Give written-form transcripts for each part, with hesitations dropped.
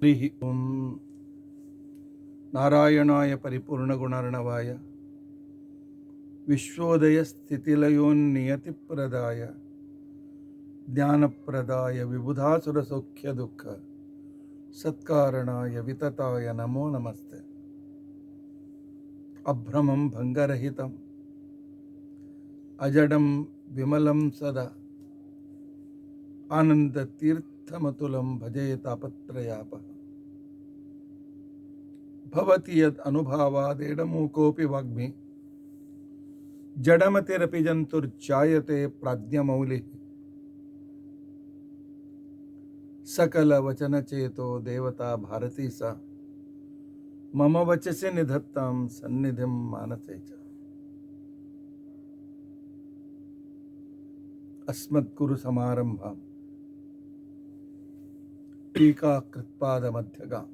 ಹರಿ ಓಂ ನಾರಾಯಣಾಯ ಪರಿಪೂರ್ಣಗುಣಾರ್ಣವಾಯ ವಿಶ್ವೋದಯ ಸ್ಥಿತಿಲಯೋನ್ನಿಯತಿಪ್ರದಾಯ ಜ್ಞಾನಪ್ರದಾಯ ವಿಬುಧಾಸುರಸೌಖ್ಯ ದುಃಖ ಸತ್ಕಾರಣಾಯ ವಿತತಾಯ ನಮೋ ನಮಸ್ತೆ. ಅಭ್ರಮಂ ಭಂಗರಹಿತಂ ಅಜಡಂ ವಿಮಲಂ ಸದಾ ಆನಂದತೀರ್ಥಮತುಲಂ ಭಜೆ ತಾಪತ್ರಯಾಪ ಭವತಿ ಯದ್ ಅನುಭಾವಾದೇಡಮೂಕೋಪಿ ವಾಗ್ಮಿ ಜಡಮತಿರಪಿ ಜಂತುರ್ಜಾಯತೆ ಪ್ರಾಜ್ಞಮೌಲಿ ಸಕಲ ವಚನಚೇತೋ ದೇವತಾ ಭಾರತೀ ಸಾ ಮಮ ವಚಸಿ ನಿಧತ್ತಾಂ ಸನ್ನಿಧಿಂ ಮಾನಸೇ ಚ. ಅಸ್ಮದ್ಗುರು ಸಮಾರಂಭಾಂ ಟೀಕಾಕೃತ್ಪಾದ ಮಧ್ಯಗಾಂ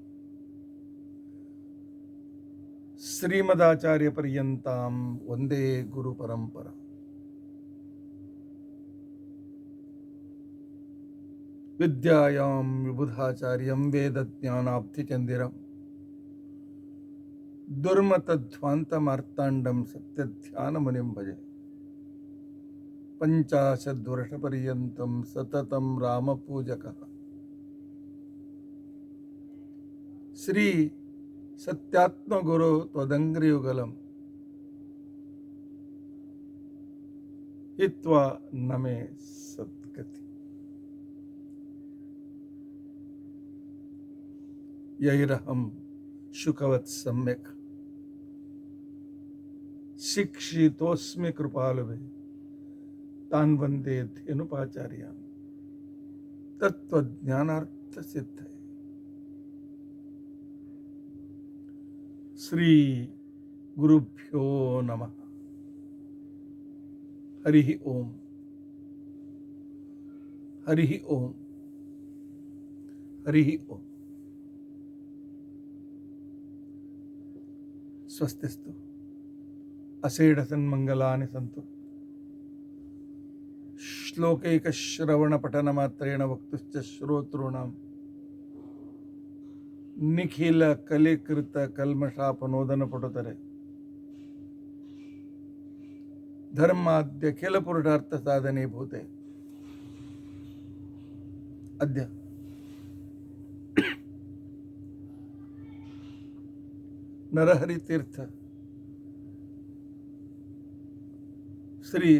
ಶ್ರೀಮದಾಚಾರ್ಯ ಪರ್ಯಂತಾಂ ವಂದೇ ಗುರು ಪರಂಪರಾ. ವಿದ್ಯಾಯಾಂ ವಿಬುಧಾಚಾರ್ಯಂ ವೇದಜ್ಞಾನಾಬ್ಧಿಚಂದಿರಂ ದುರ್ಮತಧ್ವಾಂತಮಾರ್ತಾಂಡಂ ಸತ್ಯಧ್ಯಾನಮುನಿಂ ಭಜೆ. ಪಂಚಾಶದ್ವರ್ಷಪರ್ಯಂತಂ ಸತತಂ ರಾಮಪೂಜಕಃ ಶ್ರೀ ಸತ್ಯಾತ್ಮಗುರು ತ್ವದಂಗ್ರಿಯುಗಲಂ ಹಿತ್ವಾ ನಮೇ ಸದ್ಗತಿ. ಯೈರಹಂ ಶುಕವತ್ ಸಮ್ಯಕ್ ಶಿಕ್ಷಿತೋಸ್ಮಿ ಕೃಪಾಲುವೆ ತಾನ್ ವಂದೇ ಧೇನುಪಾಚಾರ್ಯಾನ್ ತತ್ವಜ್ಞಾನಾರ್ಥ ಸಿದ್ಧಯೇ. ಶ್ರೀ ಗುರುಭ್ಯೋ ನಮಃ. ಹರಿ ಓಂ ಹರಿ ಓಂ ಹರಿ ಓಂ. ಸ್ವಸ್ತಿಸ್ತು ಅಸೇಢಸನ್ಮಂಗಲಾನಿ ಸಂತು. ಶ್ಲೋಕೈಕಶ್ರವಣಪಠನಮಾತ್ರೇಣ ವಕ್ತುಶ್ಚ ಶ್ರೋತॄಣಾಂ ನಿಖಿಲ ಕಲಿಕೃತ ಕಲ್ಮಷಾಪನೋದನ ಪಟುತರೆ ಧರ್ಮಾದ್ಯ ಖಿಲ ಪುರುಷಾರ್ಥ ಸಾಧನೆ ಭೂತೆ. ಅದ್ಯ ನರಹರಿ ತೀರ್ಥ ಶ್ರೀ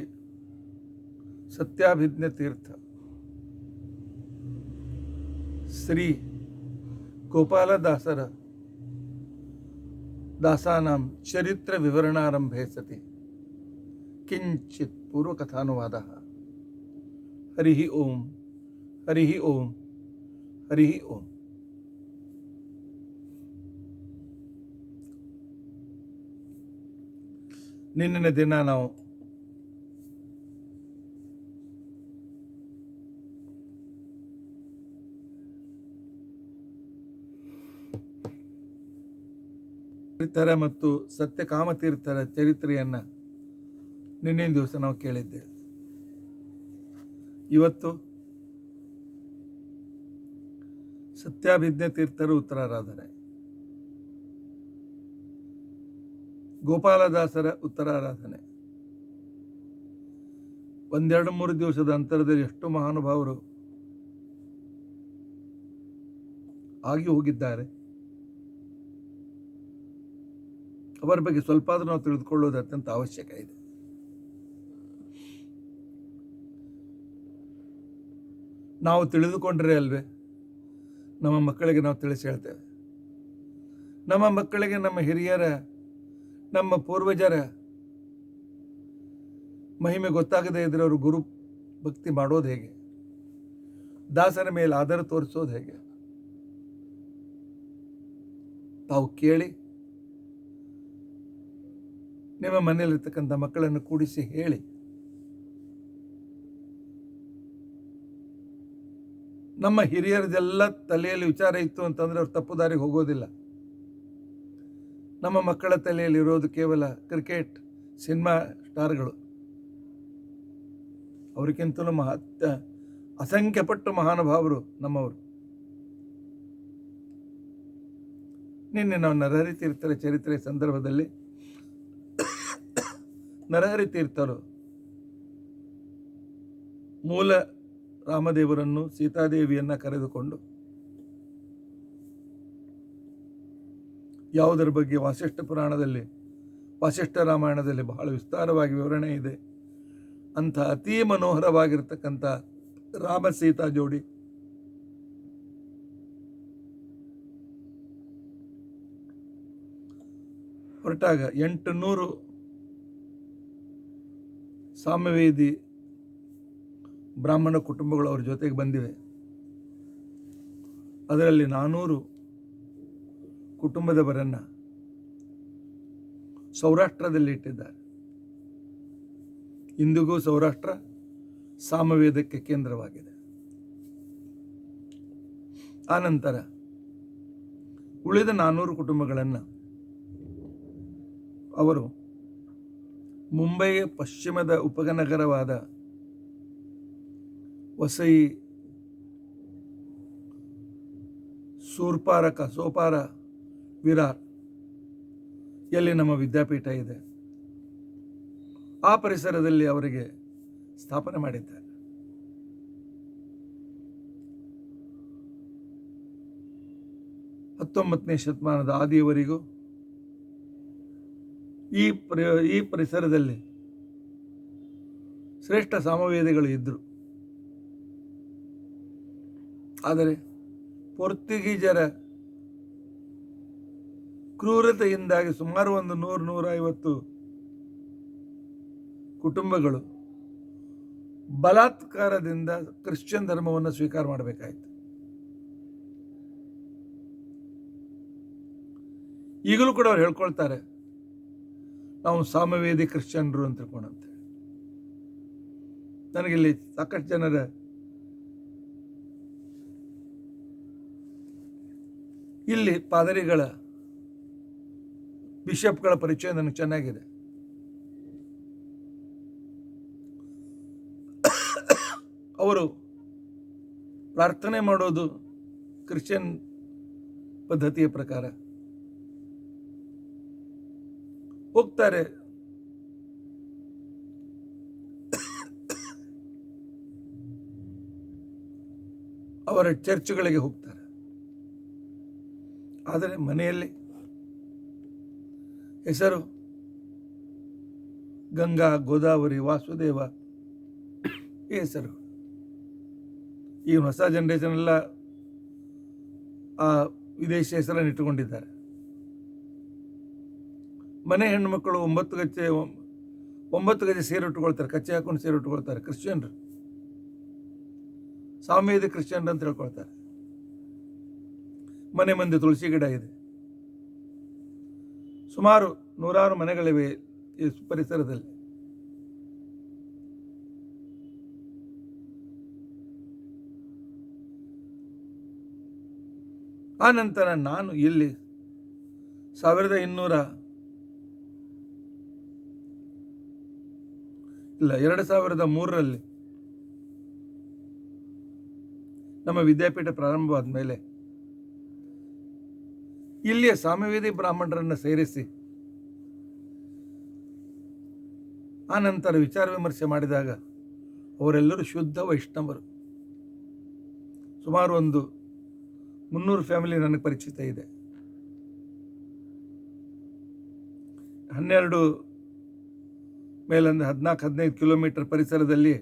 ಸತ್ಯಾಭಿಜ್ಞ ತೀರ್ಥ ಶ್ರೀ ಗೋಪಾಲದಾಸರ ದಾಸಾನಾಂ ಚರಿತ್ರ ವಿವರಣಾರಂಭೆ ಸತಿ ಕಿಂಚಿತ್ ಪೂರ್ವಕಥಾನುವಾದಃ. ಹರಿ ಓಂ ಹರಿ ಓಂ ಹರಿ ಓಂ. ನಿನ್ನಿನ ದಿನ ನಾವು ತೀರ್ಥರ ಮತ್ತು ಸತ್ಯಕಾಮತೀರ್ಥರ ಚರಿತ್ರೆಯನ್ನು ನಿನ್ನೆಯ ದಿವಸ ನಾವು ಕೇಳಿದ್ದೇವೆ. ಇವತ್ತು ಸತ್ಯಾಭಿಜ್ಞ ತೀರ್ಥರು ಉತ್ತರಾರಾಧನೆ, ಗೋಪಾಲದಾಸರ ಉತ್ತರಾರಾಧನೆ. ಒಂದೆರಡು ಮೂರು ದಿವಸದ ಅಂತರದಲ್ಲಿ ಎಷ್ಟು ಮಹಾನುಭಾವರು ಆಗಿ ಹೋಗಿದ್ದಾರೆ. ಅವರ ಬಗ್ಗೆ ಸ್ವಲ್ಪ ಆದರೂ ನಾವು ತಿಳಿದುಕೊಳ್ಳೋದು ಅತ್ಯಂತ ಅವಶ್ಯಕ ಇದೆ. ನಾವು ತಿಳಿದುಕೊಂಡ್ರೆ ಅಲ್ವೇ ನಮ್ಮ ಮಕ್ಕಳಿಗೆ ನಾವು ತಿಳಿಸಿ ಹೇಳ್ತೇವೆ. ನಮ್ಮ ಮಕ್ಕಳಿಗೆ ನಮ್ಮ ಹಿರಿಯರ, ನಮ್ಮ ಪೂರ್ವಜರ ಮಹಿಮೆ ಗೊತ್ತಾಗದೇ ಇದ್ರೆ ಅವರು ಗುರು ಭಕ್ತಿ ಮಾಡೋದು ಹೇಗೆ? ದಾಸರ ಮೇಲೆ ಆಧಾರ ತೋರಿಸೋದು ಹೇಗೆ? ತಾವು ಕೇಳಿ ನಿಮ್ಮ ಮನೆಯಲ್ಲಿರ್ತಕ್ಕಂಥ ಮಕ್ಕಳನ್ನು ಕೂಡಿಸಿ ಹೇಳಿ. ನಮ್ಮ ಹಿರಿಯರದೆಲ್ಲ ತಲೆಯಲ್ಲಿ ವಿಚಾರ ಇತ್ತು ಅಂತಂದರೆ ಅವ್ರು ತಪ್ಪು ದಾರಿಗೆ ಹೋಗೋದಿಲ್ಲ. ನಮ್ಮ ಮಕ್ಕಳ ತಲೆಯಲ್ಲಿ ಇರೋದು ಕೇವಲ ಕ್ರಿಕೆಟ್, ಸಿನಿಮಾ ಸ್ಟಾರ್ಗಳು. ಅವರಿಗಿಂತಲೂ ಅಸಂಖ್ಯಪಟ್ಟು ಮಹಾನುಭಾವರು ನಮ್ಮವರು. ನಿನ್ನೆ ನಾವು ನರಹರಿ ತೀರ್ಥರ ಚರಿತ್ರೆ ಸಂದರ್ಭದಲ್ಲಿ ನರಹರಿ ತೀರ್ಥರು ಮೂಲ ರಾಮದೇವರನ್ನು ಸೀತಾದೇವಿಯನ್ನು ಕರೆದುಕೊಂಡು ಯಾವುದರ ಬಗ್ಗೆ ವಾಸಿಷ್ಠ ರಾಮಾಯಣದಲ್ಲಿ ಬಹಳ ವಿಸ್ತಾರವಾಗಿ ವಿವರಣೆ ಇದೆ ಅಂಥ ಅತೀ ಮನೋಹರವಾಗಿರ್ತಕ್ಕಂಥ ರಾಮ ಸೀತಾ ಜೋಡಿ ಹೊರಟಾಗ 800 ಸಾಮವೇದಿ ಬ್ರಾಹ್ಮಣ ಕುಟುಂಬಗಳು ಅವ್ರ ಜೊತೆಗೆ ಬಂದಿವೆ. ಅದರಲ್ಲಿ 400 ಕುಟುಂಬದವರನ್ನು ಸೌರಾಷ್ಟ್ರದಲ್ಲಿ ಇಟ್ಟಿದ್ದಾರೆ. ಇಂದಿಗೂ ಸೌರಾಷ್ಟ್ರ ಸಾಮವೇದಕ್ಕೆ ಕೇಂದ್ರವಾಗಿದೆ. ಆನಂತರ ಉಳಿದ 400 ಕುಟುಂಬಗಳನ್ನು ಅವರು ಮುಂಬಯಿಯ ಪಶ್ಚಿಮದ ಉಪನಗರವಾದ ವಸೈ, ಸೋಪಾರ, ವಿರಾರ್ ಎಲ್ಲಿ ನಮ್ಮ ವಿದ್ಯಾಪೀಠ ಇದೆ ಆ ಪರಿಸರದಲ್ಲಿ ಅವರಿಗೆ ಸ್ಥಾಪನೆ ಮಾಡಿದ್ದಾರೆ. ಹತ್ತೊಂಬತ್ತನೇ ಶತಮಾನದ ಆದಿಯವರೆಗೂ ಈ ಪರಿಸರದಲ್ಲಿ ಶ್ರೇಷ್ಠ ಸಾಮವೇದಿಗಳು ಇದ್ದರು. ಆದರೆ ಪೋರ್ಚುಗೀಸರ ಕ್ರೂರತೆಯಿಂದಾಗಿ ಸುಮಾರು 100-150 ಕುಟುಂಬಗಳು ಬಲಾತ್ಕಾರದಿಂದ ಕ್ರಿಶ್ಚಿಯನ್ ಧರ್ಮವನ್ನು ಸ್ವೀಕಾರ ಮಾಡಬೇಕಾಯಿತು. ಈಗಲೂ ಕೂಡ ಅವ್ರು ಹೇಳ್ಕೊಳ್ತಾರೆ, ನಾವು ಸಾಮವೇದಿ ಕ್ರಿಶ್ಚಿಯನ್ರು ಅಂತ ತಿಳ್ಕೊಂಡಂತೆ. ನನಗಿಲ್ಲಿ ಸಾಕಷ್ಟು ಜನರ ಇಲ್ಲಿ ಪಾದರಿಗಳ ಬಿಷಪ್ಗಳ ಪರಿಚಯ ನನಗೆ ಚೆನ್ನಾಗಿದೆ. ಅವರು ಪ್ರಾರ್ಥನೆ ಮಾಡೋದು ಕ್ರಿಶ್ಚಿಯನ್ ಪದ್ಧತಿಯ ಪ್ರಕಾರ. ಹೋಗ್ತಾರೆ, ಅವರ ಚರ್ಚ್ಗಳಿಗೆ ಹೋಗ್ತಾರೆ. ಆದರೆ ಮನೆಯಲ್ಲಿ ಹೆಸರು ಗಂಗಾ, ಗೋದಾವರಿ, ವಾಸುದೇವ ಈ ಹೆಸರು. ಈ ಹೊಸ ಜನರೇಷನ್ ಎಲ್ಲ ಆ ವಿದೇಶಿ ಹೆಸರನ್ನು ಇಟ್ಟುಕೊಂಡಿದ್ದಾರೆ. ಮನೆ ಹೆಣ್ಣುಮಕ್ಕಳು 9 ಗಜ ಸೀರೆ ಉಟ್ಕೊಳ್ತಾರೆ, ಕಚ್ಚೆ ಹಾಕೊಂಡು ಸೀರೆ ಉಟ್ಕೊಳ್ತಾರೆ. ಕ್ರಿಶ್ಚಿಯನ್ರು ಸಾಮವೇದಿ ಕ್ರಿಶ್ಚಿಯನ್ರು ಅಂತ ಹೇಳ್ಕೊಳ್ತಾರೆ. ಮನೆ ಮಂದಿ ತುಳಸಿ ಗಿಡ ಇದೆ. ಸುಮಾರು 100 ಮನೆಗಳಿವೆ ಈ ಪರಿಸರದಲ್ಲಿ. ಆ ನಂತರ ನಾನು ಇಲ್ಲಿ 2003ರಲ್ಲಿ ನಮ್ಮ ವಿದ್ಯಾಪೀಠ ಪ್ರಾರಂಭವಾದ ಮೇಲೆ ಇಲ್ಲಿಯ ಸಾಮವೇದಿ ಬ್ರಾಹ್ಮಣರನ್ನು ಸೇರಿಸಿ ಆ ನಂತರ ವಿಚಾರ ವಿಮರ್ಶೆ ಮಾಡಿದಾಗ ಅವರೆಲ್ಲರೂ ಶುದ್ಧ ವೈಷ್ಣವರು. ಸುಮಾರು 300 ಫ್ಯಾಮಿಲಿ ನನಗೆ ಪರಿಚಿತ ಇದೆ. 12 ಮೇಲಂದ್ರೆ 14-15 ಕಿಲೋಮೀಟರ್ ಪರಿಸರದಲ್ಲಿ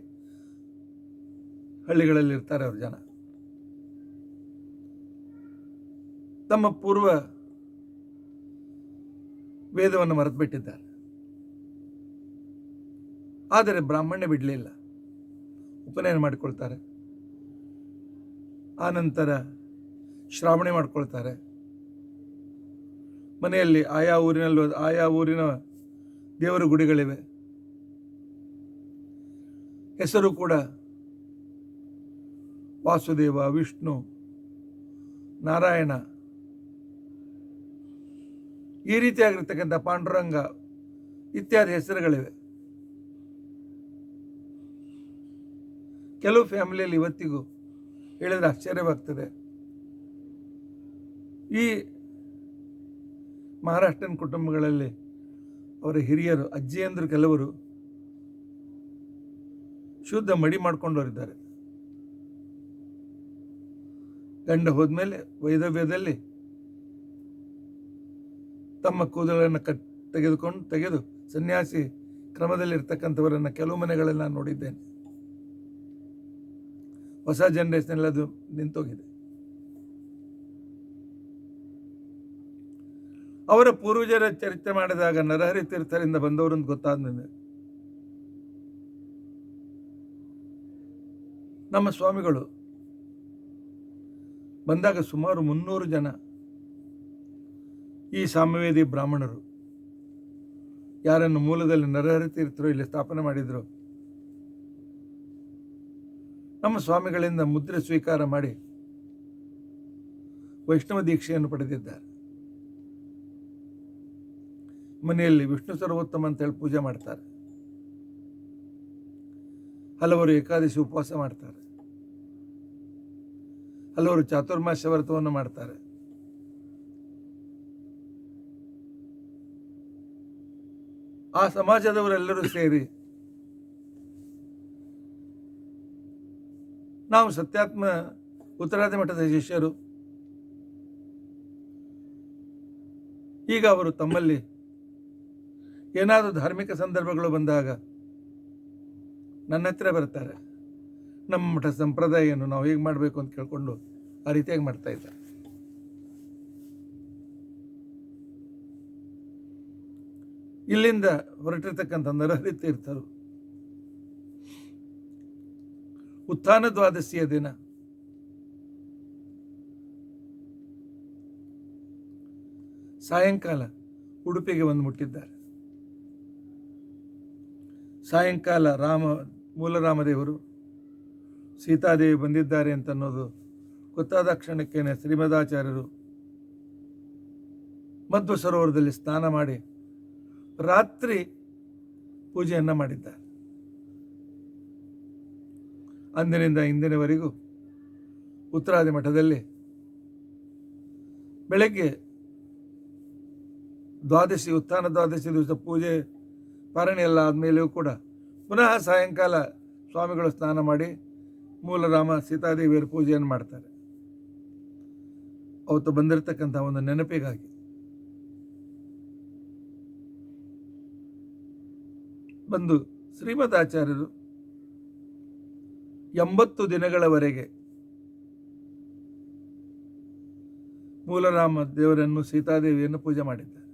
ಹಳ್ಳಿಗಳಲ್ಲಿ ಇರ್ತಾರೆ ಅವ್ರ ಜನ. ತಮ್ಮ ಪೂರ್ವ ವೇದವನ್ನು ಮರೆತು ಬಿಟ್ಟಿದ್ದಾರೆ. ಆದರೆ ಬ್ರಾಹ್ಮಣ್ಯ ಬಿಡಲಿಲ್ಲ, ಉಪನಯನ ಮಾಡಿಕೊಳ್ತಾರೆ. ಆನಂತರ ಶ್ರಾವಣಿ ಮಾಡ್ಕೊಳ್ತಾರೆ. ಮನೆಯಲ್ಲಿ ಆಯಾ ಊರಿನ ದೇವರ ಗುಡಿಗಳಿವೆ. ಹೆಸರು ಕೂಡ ವಾಸುದೇವ, ವಿಷ್ಣು, ನಾರಾಯಣ ಈ ರೀತಿಯಾಗಿರ್ತಕ್ಕಂಥ ಪಾಂಡುರಂಗ ಇತ್ಯಾದಿ ಹೆಸರುಗಳಿವೆ. ಕೆಲವು ಫ್ಯಾಮಿಲಿಯಲ್ಲಿ ಇವತ್ತಿಗೂ ಹೇಳಿದ್ರೆ ಆಶ್ಚರ್ಯವಾಗ್ತದೆ. ಈ ಮಹಾರಾಷ್ಟ್ರನ ಕುಟುಂಬಗಳಲ್ಲಿ ಅವರ ಹಿರಿಯರು, ಅಜ್ಜಿಯಂದರು ಕೆಲವರು ಶುದ್ಧ ಮಡಿ ಮಾಡ್ಕೊಂಡವರಿದ್ದಾರೆ. ಗಂಡ ಹೋದ್ಮೇಲೆ ವೈದವ್ಯದಲ್ಲಿ ತಮ್ಮ ಕೂದಲನ್ನು ತೆಗೆದು ಸನ್ಯಾಸಿ ಕ್ರಮದಲ್ಲಿರ್ತಕ್ಕಂಥವರನ್ನು ಕೆಲವು ಮನೆಗಳಲ್ಲಿ ನಾನು ನೋಡಿದ್ದೇನೆ. ಹೊಸ ಜನರೇಷನಲ್ಲಿ ಅದು ನಿಂತೋಗಿದೆ. ಅವರ ಪೂರ್ವಜರ ಚರಿತ್ರೆ ಮಾಡಿದಾಗ ನರಹರಿ ತೀರ್ಥರಿಂದ ಬಂದವರಂತ ಗೊತ್ತಾದ ಮೇಲೆ ನಮ್ಮ ಸ್ವಾಮಿಗಳು ಬಂದಾಗ ಸುಮಾರು 300 ಜನ ಈ ಸಾಮವೇದಿ ಬ್ರಾಹ್ಮಣರು ಯಾರನ್ನು ಮೂಲದಲ್ಲಿ ನರಹರಿ ತೀರ್ಥರು ಇಲ್ಲಿ ಸ್ಥಾಪನೆ ಮಾಡಿದರು, ನಮ್ಮ ಸ್ವಾಮಿಗಳಿಂದ ಮುದ್ರೆ ಸ್ವೀಕಾರ ಮಾಡಿ ವೈಷ್ಣವ ದೀಕ್ಷೆಯನ್ನು ಪಡೆದಿದ್ದಾರೆ. ಮನೆಯಲ್ಲಿ ವಿಷ್ಣು ಸರ್ವೋತ್ತಮ ಅಂತೇಳಿ ಪೂಜೆ ಮಾಡ್ತಾರೆ. ಹಲವರು ಏಕಾದಶಿ ಉಪವಾಸ ಮಾಡ್ತಾರೆ. ಹಲವರು ಚಾತುರ್ಮಾಸ್ಯ ವ್ರತವನ್ನು ಮಾಡ್ತಾರೆ. ಆ ಸಮಾಜದವರೆಲ್ಲರೂ ಸೇರಿ ನಾವು ಸತ್ಯಾತ್ಮ ಉತ್ತರಾದಿ ಮಠದ ಶಿಷ್ಯರು, ಈಗ ಅವರು ತಮ್ಮಲ್ಲಿ ಏನಾದರೂ ಧಾರ್ಮಿಕ ಸಂದರ್ಭಗಳು ಬಂದಾಗ ನನ್ನ ಹತ್ರ ಬರ್ತಾರೆ. ನಮ್ಮ ಮಠ ಸಂಪ್ರದಾಯ ಏನು, ನಾವು ಹೇಗೆ ಮಾಡಬೇಕು ಅಂತ ಕೇಳಿಕೊಂಡು ಆ ರೀತಿಯಾಗಿ ಮಾಡ್ತಾ ಇದ್ದಾರೆ. ಇಲ್ಲಿಂದ ಹೊರಟಿರ್ತಕ್ಕಂಥ ನರಹರಿ ತೀರ್ಥರು ಉತ್ಥಾನ ದ್ವಾದಶಿಯ ದಿನ ಸಾಯಂಕಾಲ ಉಡುಪಿಗೆ ಬಂದು ಮುಟ್ಟಿದ್ದಾರೆ. ಸಾಯಂಕಾಲ ಮೂಲರಾಮದೇವರು ಸೀತಾದೇವಿ ಬಂದಿದ್ದಾರೆ ಅಂತ ಅನ್ನೋದು ಗೊತ್ತಾದ ಕ್ಷಣಕ್ಕೇನೆ ಶ್ರೀಮದಾಚಾರ್ಯರು ಮಧ್ವ ಸರೋವರದಲ್ಲಿ ಸ್ನಾನ ಮಾಡಿ ರಾತ್ರಿ ಪೂಜೆಯನ್ನು ಮಾಡಿದ್ದಾರೆ. ಅಂದಿನಿಂದ ಇಂದಿನವರೆಗೂ ಉತ್ತರಾದಿ ಮಠದಲ್ಲಿ ಬೆಳಗ್ಗೆ ಉತ್ಥಾನ ದ್ವಾದಶಿ ದಿವಸ ಪೂಜೆ ಪಾರಣೆ ಎಲ್ಲ ಆದಮೇಲೆಯೂ ಕೂಡ ಪುನಃ ಸಾಯಂಕಾಲ ಸ್ವಾಮಿಗಳು ಸ್ನಾನ ಮಾಡಿ ಮೂಲರಾಮ ಸೀತಾದೇವಿಯರ ಪೂಜೆಯನ್ನು ಮಾಡ್ತಾರೆ. ಅವತ್ತು ಬಂದಿರತಕ್ಕಂಥ ಒಂದು ನೆನಪಿಗಾಗಿ. ಬಂದು ಶ್ರೀಮದ್ ಆಚಾರ್ಯರು 80 ದಿನಗಳವರೆಗೆ ಮೂಲರಾಮ ದೇವರನ್ನು ಸೀತಾದೇವಿಯನ್ನು ಪೂಜೆ ಮಾಡಿದ್ದಾರೆ.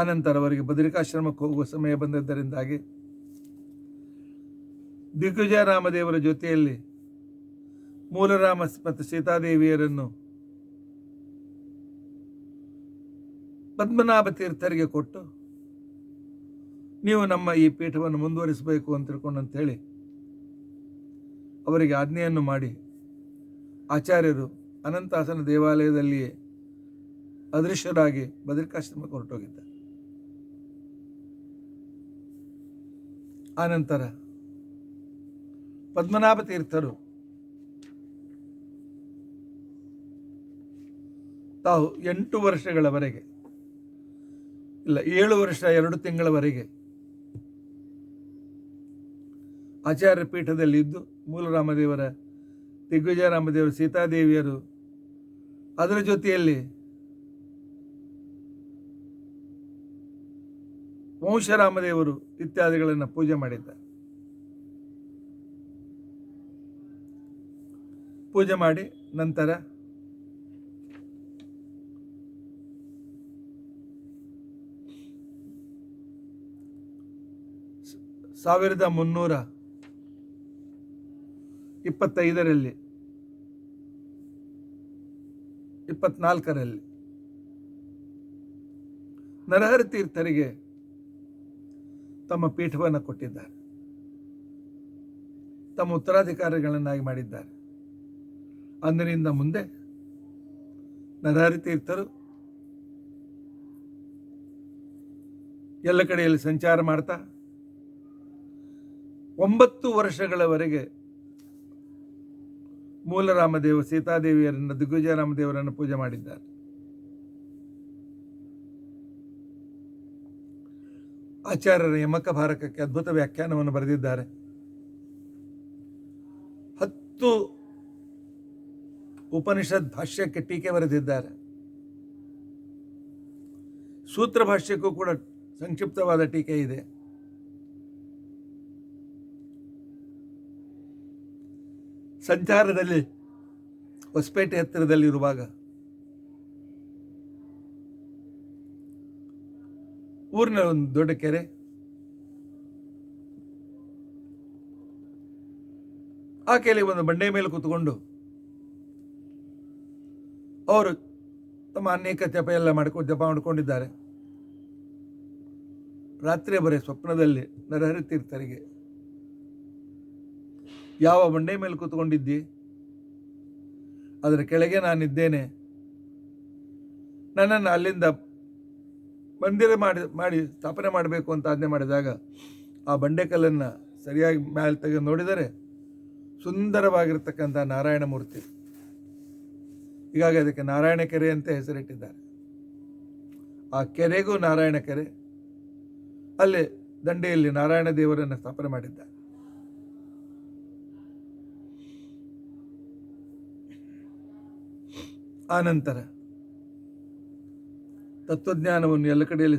ಆನಂತರ ಅವರಿಗೆ ಬದರಿಕಾಶ್ರಮಕ್ಕೆ ಹೋಗುವ ಸಮಯ ಬಂದದ್ದರಿಂದಾಗಿ ದಿಗ್ವಿಜಯರಾಮದೇವರ ಜೊತೆಯಲ್ಲಿ ಮೂಲರಾಮ ಮತ್ತು ಸೀತಾದೇವಿಯರನ್ನು ಪದ್ಮನಾಭ ತೀರ್ಥರಿಗೆ ಕೊಟ್ಟು ನೀವು ನಮ್ಮ ಈ ಪೀಠವನ್ನು ಮುಂದುವರಿಸಬೇಕು ಅಂತ ತಿಳ್ಕೊಂಡಂತೇಳಿ ಅವರಿಗೆ ಆಜ್ಞೆಯನ್ನು ಮಾಡಿ ಆಚಾರ್ಯರು ಅನಂತಾಸನ ದೇವಾಲಯದಲ್ಲಿಯೇ ಅದೃಶ್ಯರಾಗಿ ಬದರಿಕಾಶ್ರಮಕ್ಕೆ ಹೊರಟೋಗಿದ್ದಾರೆ. ಆನಂತರ ಪದ್ಮನಾಭ ತೀರ್ಥರು ತಾವು 8 ವರ್ಷಗಳವರೆಗೆ 7 ವರ್ಷ 2 ತಿಂಗಳವರೆಗೆ ಆಚಾರ್ಯ ಪೀಠದಲ್ಲಿ ಇದ್ದು ಮೂಲರಾಮದೇವರ ದಿಗ್ವಿಜಯರಾಮದೇವರು ಸೀತಾದೇವಿಯರು ಅದರ ಜೊತೆಯಲ್ಲಿ ವಂಶರಾಮದೇವರು ಇತ್ಯಾದಿಗಳನ್ನು ಪೂಜೆ ಮಾಡಿದ್ದಾರೆ. ಪೂಜೆ ಮಾಡಿ ನಂತರ ಸಾವಿರದ 325 24ರಲ್ಲಿ ನರಹರಿ ತೀರ್ಥರಿಗೆ ತಮ್ಮ ಪೀಠವನ್ನು ಕೊಟ್ಟಿದ್ದಾರೆ. ತಮ್ಮ ಉತ್ತರಾಧಿಕಾರಿಗಳನ್ನಾಗಿ ಮಾಡಿದ್ದಾರೆ. ಅಂದಿನಿಂದ ಮುಂದೆ ನರಹರಿ ತೀರ್ಥರು ಎಲ್ಲ ಕಡೆಯಲ್ಲಿ ಸಂಚಾರ ಮಾಡ್ತಾ 9 ವರ್ಷಗಳವರೆಗೆ ಮೂಲರಾಮದೇವ ಸೀತಾದೇವಿಯರನ್ನು ದಿಗ್ವಿಜಯರಾಮದೇವರನ್ನು ಪೂಜೆ ಮಾಡಿದ್ದಾರೆ. ಆಚಾರ್ಯರ ಯಮಕ ಭಾರಕಕ್ಕೆ ಅದ್ಭುತ ವ್ಯಾಖ್ಯಾನವನ್ನು ಬರೆದಿದ್ದಾರೆ. 10 ಉಪನಿಷತ್ ಭಾಷ್ಯಕ್ಕೆ ಟೀಕೆ ಬರೆದಿದ್ದಾರೆ. ಸೂತ್ರ ಭಾಷ್ಯಕ್ಕೂ ಕೂಡ ಸಂಕ್ಷಿಪ್ತವಾದ ಟೀಕೆ ಇದೆ. ಸಂಚಾರದಲ್ಲಿ ಹೊಸಪೇಟೆ ಹತ್ತಿರದಲ್ಲಿರುವಾಗ ಊರಿನ ಒಂದು ದೊಡ್ಡ ಕೆರೆ, ಆ ಕೆರೆಗೆ ಒಂದು ಬಂಡೆ ಮೇಲೆ ಕೂತ್ಕೊಂಡು ಅವರು ತಮ್ಮ ಅನೇಕ ಜಪ ಎಲ್ಲ ಜಪ ಮಾಡಿಕೊಂಡಿದ್ದಾರೆ. ರಾತ್ರಿ ಬರೀ ಸ್ವಪ್ನದಲ್ಲಿ ನರಹರಿ ತೀರ್ಥರಿಗೆ, ಯಾವ ಬಂಡೆ ಮೇಲೆ ಕೂತ್ಕೊಂಡಿದ್ದಿ, ಅದರ ಕೆಳಗೆ ನಾನಿದ್ದೇನೆ, ನನ್ನನ್ನು ಅಲ್ಲಿಂದ ಮಂದಿರ ಮಾಡಿ ಸ್ಥಾಪನೆ ಮಾಡಬೇಕು ಅಂತ ಆಜ್ಞೆ ಮಾಡಿದಾಗ ಆ ಬಂಡೆಕಲ್ಲನ್ನು ಸರಿಯಾಗಿ ಮೇಲೆ ತೆಗೆದು ನೋಡಿದರೆ ಸುಂದರವಾಗಿರ್ತಕ್ಕಂಥ ನಾರಾಯಣ ಮೂರ್ತಿ. ಹೀಗಾಗಿ ಅದಕ್ಕೆ ನಾರಾಯಣ ಕೆರೆ ಅಂತ ಹೆಸರಿಟ್ಟಿದ್ದಾರೆ. ಆ ಕೆರೆಗೂ ನಾರಾಯಣ ಕೆರೆ, ಅಲ್ಲಿ ದಂಡೆಯಲ್ಲಿ ನಾರಾಯಣ ದೇವರನ್ನು ಸ್ಥಾಪನೆ ಮಾಡಿದ್ದಾರೆ. ಆನಂತರ ತತ್ವಜ್ಞಾನವನ್ನು ಎಲ್ಲ ಕಡೆಯಲ್ಲಿ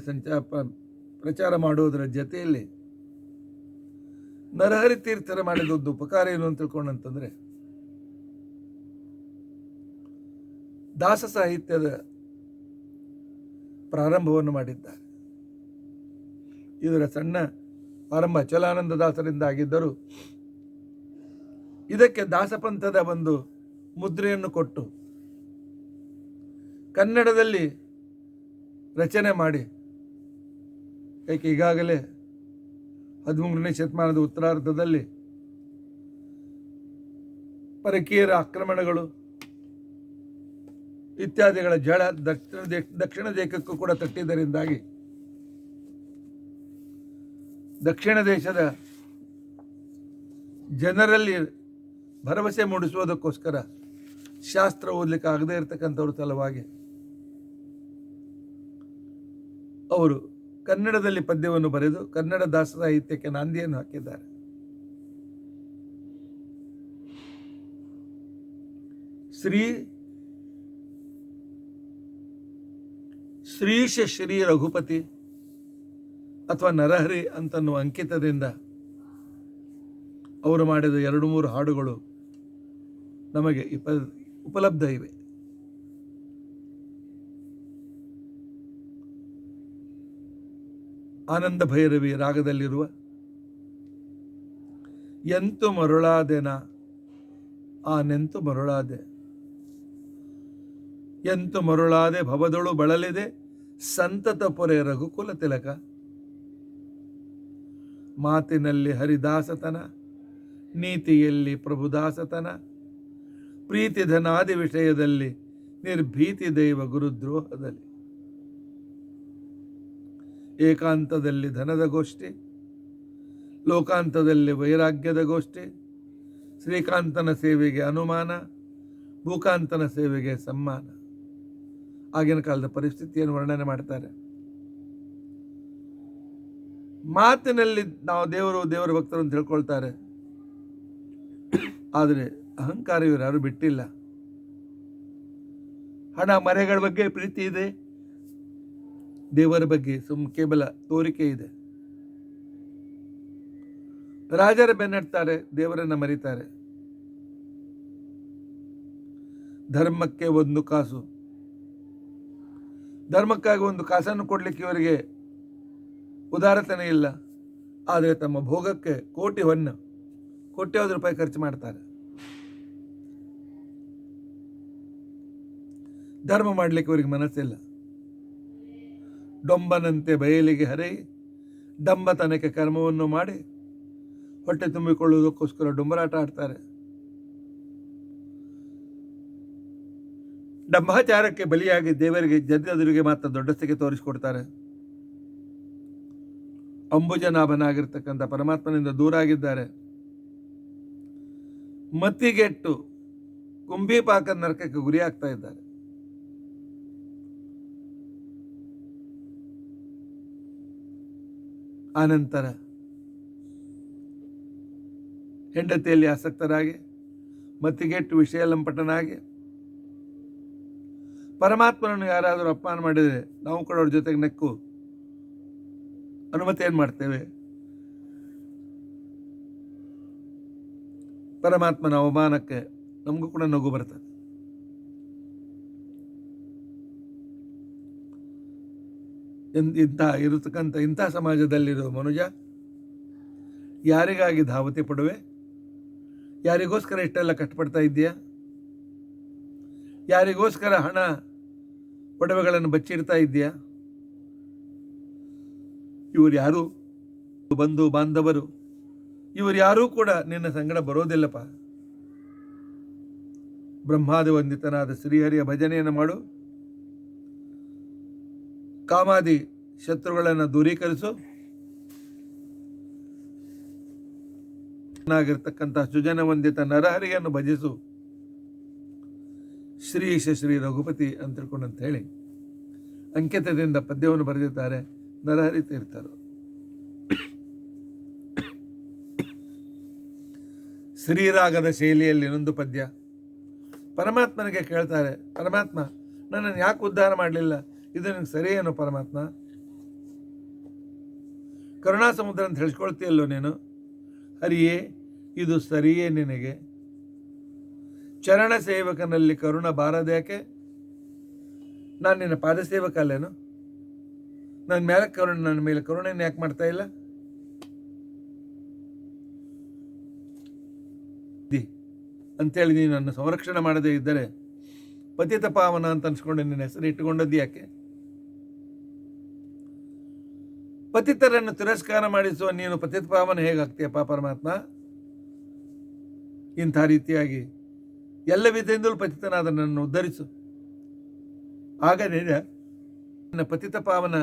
ಪ್ರಚಾರ ಮಾಡುವುದರ ಜೊತೆಯಲ್ಲಿ ನರಹರಿ ತೀರ್ಥರ ಮಾಡಿದೊಂದು ಉಪಕಾರ ಏನು ಅಂತ ತಿಳ್ಕೊಂಡಂತಂದ್ರೆ, ದಾಸ ಸಾಹಿತ್ಯದ ಪ್ರಾರಂಭವನ್ನು ಮಾಡಿದ್ದಾರೆ. ಇದರ ಸಣ್ಣ ಆರಂಭ ಅಚಲಾನಂದ ದಾಸರಿಂದ ಆಗಿದ್ದರೂ ಇದಕ್ಕೆ ದಾಸಪಂಥದ ಒಂದು ಮುದ್ರೆಯನ್ನು ಕೊಟ್ಟು ಕನ್ನಡದಲ್ಲಿ ರಚನೆ ಮಾಡಿ, ಯಾಕೆ ಈಗಾಗಲೇ 13ನೇ ಶತಮಾನದ ಉತ್ತರಾರ್ಧದಲ್ಲಿ ಪರಕೀಯರ ಆಕ್ರಮಣಗಳು ಇತ್ಯಾದಿಗಳ ಜಳ ದಕ್ಷಿಣ ದೇಶಕ್ಕೂ ಕೂಡ ತಟ್ಟಿದ್ದರಿಂದಾಗಿ ದಕ್ಷಿಣ ದೇಶದ ಜನರಲ್ಲಿ ಭರವಸೆ ಮೂಡಿಸುವುದಕ್ಕೋಸ್ಕರ ಶಾಸ್ತ್ರ ಓದಲಿಕ್ಕೆ ಆಗದೇ ಇರತಕ್ಕಂಥವ್ರ ಸಲುವಾಗಿ ಅವರು ಕನ್ನಡದಲ್ಲಿ ಪದ್ಯವನ್ನು ಬರೆದು ಕನ್ನಡ ದಾಸ ಸಾಹಿತ್ಯಕ್ಕೆ ನಾಂದಿಯನ್ನು ಹಾಕಿದ್ದಾರೆ. ಶ್ರೀಶ ಶ್ರೀ ರಘುಪತಿ ಅಥವಾ ನರಹರಿ ಅಂತನ್ನುವ ಅಂಕಿತದಿಂದ ಅವರು ಮಾಡಿದ 2-3 ಹಾಡುಗಳು ನಮಗೆ ಉಪಲಬ್ಧ ಇವೆ. ಆನಂದ ಭೈರವಿ ರಾಗದಲ್ಲಿರುವ ಎಂತು ಮರುಳಾದೆನ ಆ ನೆಂತು ಮರುಳಾದೆ, ಎಂತು ಮರುಳಾದೆ ಭವದೊಳು ಬಳಲಿದೆ ಸಂತತ ಪೊರೆ ರಘುಕುಲ ತಿಲಕ, ಮಾತಿನಲ್ಲಿ ಹರಿದಾಸತನ ನೀತಿಯಲ್ಲಿ ಪ್ರಭುದಾಸತನ, ಪ್ರೀತಿ ಧನಾದಿ ವಿಷಯದಲ್ಲಿ ನಿರ್ಭೀತಿ ದೈವ ಗುರುದ್ರೋಹದಲ್ಲಿ, ಏಕಾಂತದಲ್ಲಿ ಧನದ ಗೋಷ್ಠಿ ಲೋಕಾಂತದಲ್ಲಿ ವೈರಾಗ್ಯದ ಗೋಷ್ಠಿ, ಶ್ರೀಕಾಂತನ ಸೇವೆಗೆ ಅನುಮಾನ ಭೂಕಾಂತನ ಸೇವೆಗೆ ಸಮ್ಮಾನ. ಆಗಿನ ಕಾಲದ ಪರಿಸ್ಥಿತಿಯನ್ನು ವರ್ಣನೆ ಮಾಡ್ತಾರೆ. ಮಾತಿನಲ್ಲಿ ನಾವು ದೇವರ ಭಕ್ತರು ಅಂತ ಹೇಳ್ಕೊಳ್ತಾರೆ, ಆದರೆ ಅಹಂಕಾರ ಇವರು ಯಾರು ಬಿಟ್ಟಿಲ್ಲ. ಹಣ ಮರೆಗಳ ಬಗ್ಗೆ ಪ್ರೀತಿ ಇದೆ, ದೇವರ ಬಗ್ಗೆ ಕೇವಲ ತೋರಿಕೆ ಇದೆ. ರಾಜರ ಬೆನ್ನಟ್ತಾರೆ, ದೇವರನ್ನ ಮರೀತಾರೆ. ಧರ್ಮಕ್ಕೆ ಒಂದು ಕಾಸು, ಧರ್ಮಕ್ಕಾಗಿ ಒಂದು ಕಾಸನ್ನು ಕೊಡ್ಲಿಕ್ಕೆ ಇವರಿಗೆ ಉದಾರತನೆ ಇಲ್ಲ. ಆದರೆ ತಮ್ಮ ಭೋಗಕ್ಕೆ ಕೋಟ್ಯಾವಧಿ ರೂಪಾಯಿ ಖರ್ಚು ಮಾಡ್ತಾರೆ. ಧರ್ಮ ಮಾಡಲಿಕ್ಕೆ ಇವರಿಗೆ ಮನಸ್ಸಿಲ್ಲ. ಡೊಂಬನಂತೆ ಬಯಲಿಗೆ ಹರೈ ಡಂಬತನಕ್ಕೆ ಕರ್ಮವನ್ನು ಮಾಡಿ ಹೊಟ್ಟೆ ತುಂಬಿಕೊಳ್ಳುವುದಕ್ಕೋಸ್ಕರ ಡೊಂಬರಾಟ ಆಡ್ತಾರೆ. ಡಂಬಾಚಾರಕ್ಕೆ ಬಲಿಯಾಗಿ ದೇವರಿಗೆ ಜನರಿಗೆ ಮಾತ್ರ ದೊಡ್ಡಸ್ತಿಗೆ ತೋರಿಸಿಕೊಡ್ತಾರೆ. ಅಂಬುಜನಾಭನಾಗಿರ್ತಕ್ಕಂಥ ಪರಮಾತ್ಮನಿಂದ ದೂರ ಆಗಿದ್ದಾರೆ. ಮತಿಗೆಟ್ಟು ಕುಂಭಿಪಾಕ ನರಕಕ್ಕೆ ಗುರಿಯಾಗ್ತಾ ಇದ್ದಾರೆ. ಆನಂತರ ಹೆಂಡತಿಯಲ್ಲಿ ಆಸಕ್ತರಾಗಿ ಮತ್ತಿಗೆಟ್ಟು ವಿಷಯ ಲಂಪಟನಾಗಿ ಪರಮಾತ್ಮನನ್ನು ಯಾರಾದರೂ ಅಪಮಾನ ಮಾಡಿದರೆ ನಾವು ಕೂಡ ಅವ್ರ ಜೊತೆಗೆ ನಕ್ಕು ಅನುಮತಿ ಏನು ಮಾಡ್ತೇವೆ? ಪರಮಾತ್ಮನ ಅವಮಾನಕ್ಕೆ ನಮಗೂ ಕೂಡ ನಗು ಬರ್ತದೆ. ಇಂಥ ಸಮಾಜದಲ್ಲಿರೋ ಮನುಜ ಯಾರಿಗಾಗಿ ಧಾವತಿ ಪಡುವೆ? ಯಾರಿಗೋಸ್ಕರ ಇಷ್ಟೆಲ್ಲ ಕಷ್ಟಪಡ್ತಾ ಇದ್ದೀಯಾ? ಯಾರಿಗೋಸ್ಕರ ಹಣ ಒಡವೆಗಳನ್ನು ಬಚ್ಚಿಡ್ತಾ ಇದ್ದೀಯಾ? ಇವರು ಯಾರು ಬಂಧು ಬಾಂಧವರು ಇವರು ಯಾರೂ ಕೂಡ ನಿನ್ನ ಸಂಗಡ ಬರೋದಿಲ್ಲಪ್ಪ. ಬ್ರಹ್ಮಾದಿ ವಂದಿತನಾದ ಶ್ರೀಹರಿಯ ಭಜನೆಯನ್ನು ಮಾಡು, ಕಾಮಾದಿ ಶತ್ರುಗಳನ್ನು ದೂರೀಕರಿಸು, ಆಗಿರ್ತಕ್ಕಂಥ ಸುಜನ ವಂದಿತ ನರಹರಿಯನ್ನು ಭಜಿಸು, ಶ್ರೀಶ ಶ್ರೀ ರಘುಪತಿ ಅಂತ ತಿಳ್ಕೊಂಡಂತ ಹೇಳಿ ಅಂಕಿತದಿಂದ ಪದ್ಯವನ್ನು ಬರೆದಿದ್ದಾರೆ ನರಹರಿ ತೀರ್ಥರು. ಶ್ರೀರಾಗದ ಶೈಲಿಯಲ್ಲಿ ಇನ್ನೊಂದು ಪದ್ಯ. ಪರಮಾತ್ಮನಿಗೆ ಕೇಳ್ತಾರೆ, ಪರಮಾತ್ಮ ನನ್ನನ್ನು ಯಾಕೆ ಉದ್ಧಾರ ಮಾಡಲಿಲ್ಲ? ಇದು ನಿನಗೆ ಸರಿಯೇನು ಪರಮಾತ್ಮ? ಕರುಣಾ ಸಮುದ್ರ ಅಂತ ಹೇಳಿಸ್ಕೊಳ್ತೀಯಲ್ಲೋ ನೀನು. ಹರಿಯೇ, ಇದು ಸರಿಯೇ ನಿನಗೆ? ಚರಣ ಸೇವಕನಲ್ಲಿ ಕರುಣ ಬಾರದೇಕೆ? ನಾನು ನಿನ್ನ ಪಾದ ಸೇವಕ ಅಲ್ಲೇನು? ನನ್ನ ಮೇಲೆ ಕರುಣೆಯನ್ನು ಯಾಕೆ ಮಾಡ್ತಾ ಇಲ್ಲ? ಅಂತೇಳಿ ನೀನು ನನ್ನ ಸಂರಕ್ಷಣೆ ಮಾಡದೇ ಇದ್ದರೆ ಪತಿತ ಪಾವನ ಅಂತ ಅನ್ಸ್ಕೊಂಡು ನಿನ್ನ ಹೆಸರು ಇಟ್ಟುಕೊಂಡದ್ದು ಯಾಕೆ? ಪತಿತರನ್ನು ತಿರಸ್ಕಾರ ಮಾಡಿಸುವ ನೀನು ಪತಿತ ಪಾವನ ಹೇಗಾಗ್ತೀಯಪ್ಪ ಪರಮಾತ್ಮ? ಇಂಥ ರೀತಿಯಾಗಿ ಎಲ್ಲ ವಿಧದಿಂದಲೂ ಪತಿತನಾದ ನನ್ನನ್ನು ಉದ್ಧರಿಸು. ಆಗ ನಿನ್ನ ಪತಿತ ಪಾವನ